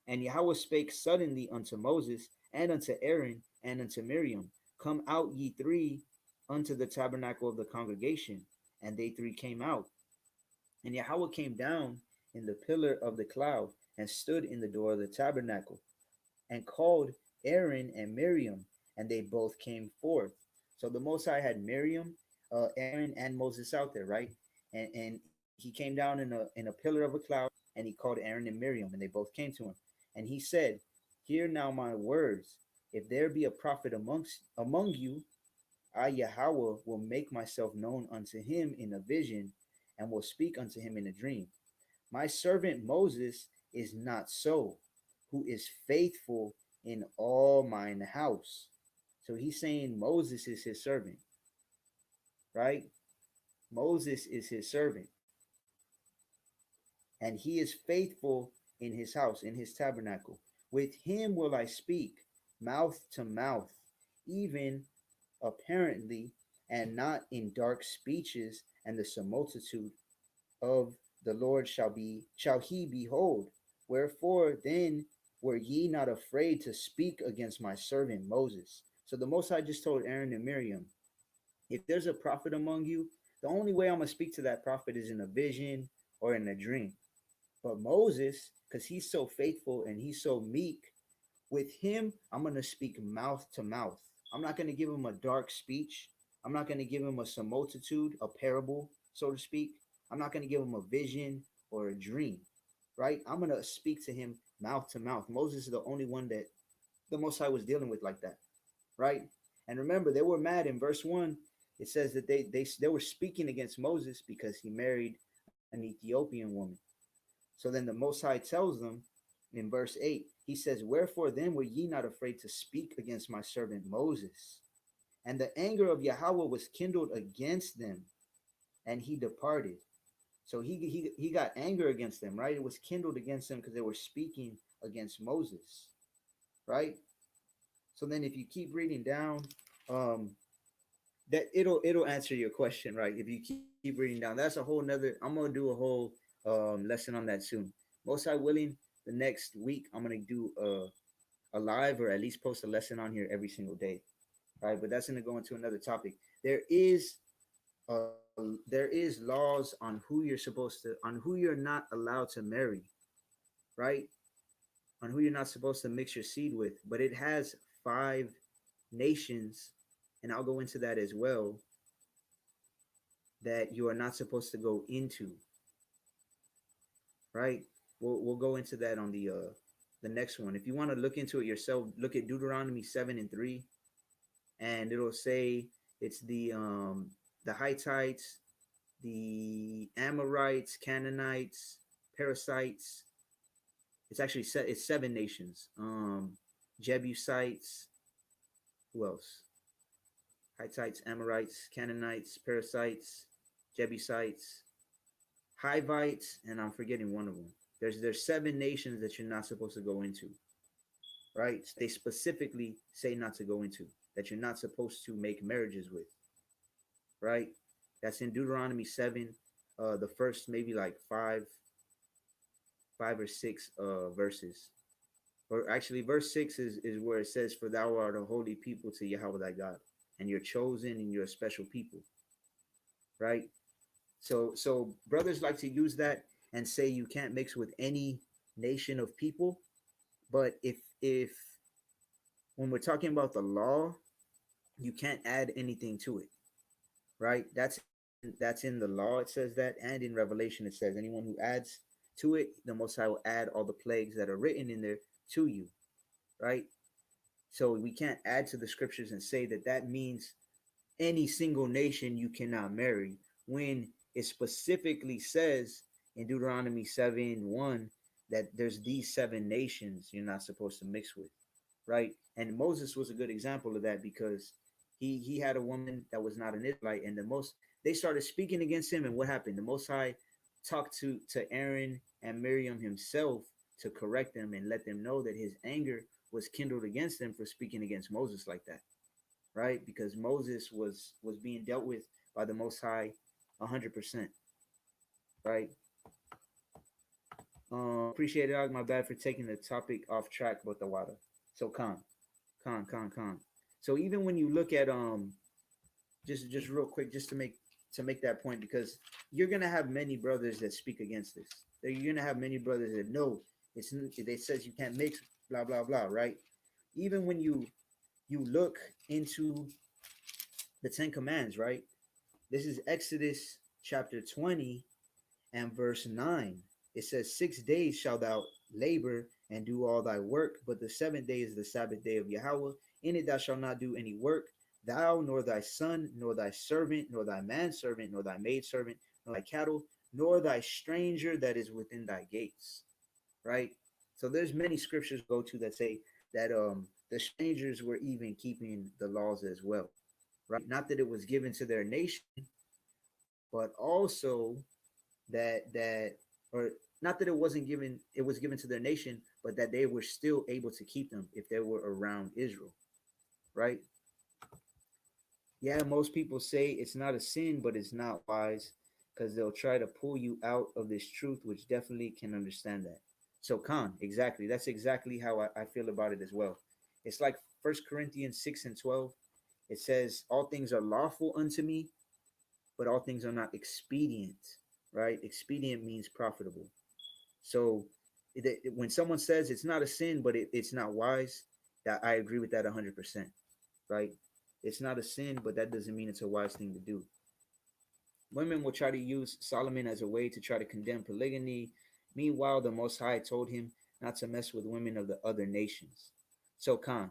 A: And Yahweh spake suddenly unto Moses, and unto Aaron, and unto Miriam, come out ye three unto the tabernacle of the congregation. And they three came out. And Yahweh came down in the pillar of the cloud, and stood in the door of the tabernacle, and called Aaron and Miriam, and they both came forth. So the Most High had Miriam, Aaron, and Moses out there, right? And he came down in a pillar of a cloud, and he called Aaron and Miriam, and they both came to him. And he said, hear now my words. If there be a prophet among you, I Yahweh will make myself known unto him in a vision, and will speak unto him in a dream. My servant Moses is not so, who is faithful in all mine house. So he's saying Moses is his servant, right? Moses is his servant, and he is faithful in his house, in his tabernacle. With him will I speak, mouth to mouth, even apparently, and not in dark speeches, and the similitude of the Lord shall he behold. Wherefore then were ye not afraid to speak against my servant Moses? So the Most High just told Aaron and Miriam, if there's a prophet among you, the only way I'm gonna speak to that prophet is in a vision or in a dream. But Moses, because he's so faithful and he's so meek, with him, I'm going to speak mouth to mouth. I'm not going to give him a dark speech. I'm not going to give him a similitude, a parable, so to speak. I'm not going to give him a vision or a dream, right? I'm going to speak to him mouth to mouth. Moses is the only one that the Most High was dealing with like that, right? And remember, they were mad in verse 1. It says that they were speaking against Moses because he married an Ethiopian woman. So then the Most High tells them in verse 8, he says, wherefore then were ye not afraid to speak against my servant Moses? And the anger of Yahweh was kindled against them, and he departed. So he got anger against them, right? It was kindled against them because they were speaking against Moses, right? So then if you keep reading down, that it'll answer your question, right? If you keep reading down, that's a whole nother. I'm gonna do a whole lesson on that soon. Most High willing, the next week I'm gonna do a live or at least post a lesson on here every single day, right? But that's gonna go into another topic. There is laws on who you're supposed to, on who you're not allowed to marry, right? On who you're not supposed to mix your seed with. But it has 5 nations, and I'll go into that as well, that you are not supposed to go into, right? We'll go into that on the next one. If you want to look into it yourself, look at Deuteronomy 7:3, and it'll say it's the Hittites, the Amorites, Canaanites, Perizzites. It's actually it's 7 nations. Jebusites. Who else? Hittites, Amorites, Canaanites, Perizzites, Jebusites, Hivites, and I'm forgetting one of them. There's 7 nations that you're not supposed to go into, right? They specifically say not to go into, that you're not supposed to make marriages with, right? That's in Deuteronomy 7, the first maybe like five or six verses. Or actually, verse 6 is where it says, for thou art a holy people to Yahweh thy God, and you're chosen and you're a special people, right? So brothers like to use that and say you can't mix with any nation of people. But if when we're talking about the law, you can't add anything to it, right? That's in the law, it says that, and in Revelation it says anyone who adds to it, the Most High will add all the plagues that are written in there to you, right? So we can't add to the scriptures and say that that means any single nation you cannot marry, when it specifically says in Deuteronomy 7:1 that there's these 7 nations you're not supposed to mix with, right? And Moses was a good example of that, because he had a woman that was not an Israelite, and they started speaking against him. And what happened? The Most High talked to Aaron and Miriam himself to correct them and let them know that his anger was kindled against them for speaking against Moses like that, right? Because Moses was being dealt with by the Most High 100%, right? Appreciate it. My bad for taking the topic off track, but the water. So con. So even when you look at just real quick, just to make that point, because you're gonna have many brothers that speak against this. You're gonna have many brothers that know it says you can't mix, blah blah blah, right? Even when you look into the 10 Commands, right? This is Exodus chapter 20 and verse 9. It says, 6 days shalt thou labor and do all thy work, but the 7th day is the Sabbath day of Yahweh. In it thou shalt not do any work, thou, nor thy son, nor thy servant, nor thy manservant, nor thy maidservant, cattle, nor thy stranger that is within thy gates. Right. So there's many scriptures go to that say that the strangers were even keeping the laws as well. Right. Not that it was given to their nation, but also that or not that it wasn't given, it was given to their nation, but that they were still able to keep them if they were around Israel. Right. Yeah, most people say it's not a sin, but it's not wise because they'll try to pull you out of this truth, which definitely can understand that. So, Khan, exactly. That's exactly how I feel about it as well. It's like First Corinthians 6 and 12. It says, all things are lawful unto me, but all things are not expedient, right? Expedient means profitable. So, when someone says it's not a sin, but it's not wise, that I agree with that 100%, right? It's not a sin, but that doesn't mean it's a wise thing to do. Women will try to use Solomon as a way to try to condemn polygamy. Meanwhile, the Most High told him not to mess with women of the other nations. So, Khan,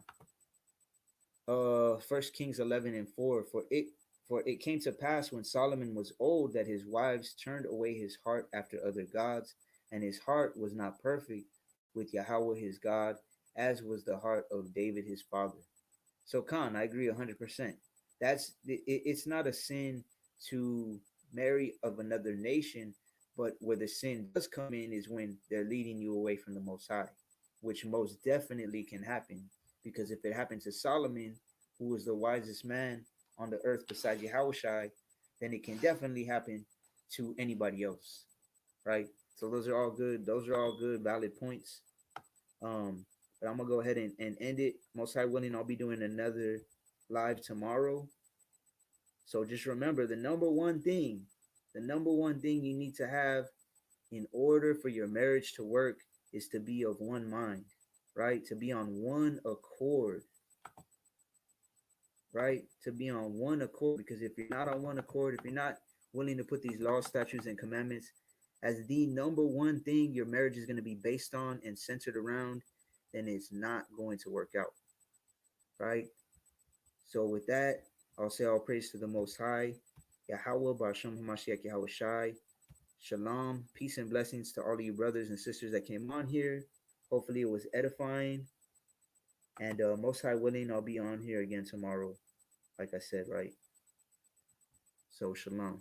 A: First Kings 11 and 4, for it came to pass when Solomon was old that his wives turned away his heart after other gods, and his heart was not perfect with Yahweh his God, as was the heart of David his father. So Khan, I agree 100%. It's not a sin to marry of another nation, but where the sin does come in is when they're leading you away from the Most High, which most definitely can happen. Because if it happened to Solomon, who was the wisest man on the earth besides Yahushai, then it can definitely happen to anybody else, right? So those are all good. Those are all good, valid points. Um, but I'm gonna go ahead and end it. Most high willing, I'll be doing another live tomorrow. So just remember the number one thing you need to have in order for your marriage to work is to be of one mind, right? To be on one accord, right? To be on one accord. Because if you're not on one accord, if you're not willing to put these laws, statutes, and commandments as the number one thing your marriage is going to be based on and centered around, then it's not going to work out, right? So with that, I'll say all praise to the Most High, Yahweh, Ba'ashem Hamashiach Yahweh Shai. Shalom, peace and blessings to all of you brothers and sisters that came on here. Hopefully it was edifying. And Most High willing, I'll be on here again tomorrow, like I said, right? So shalom.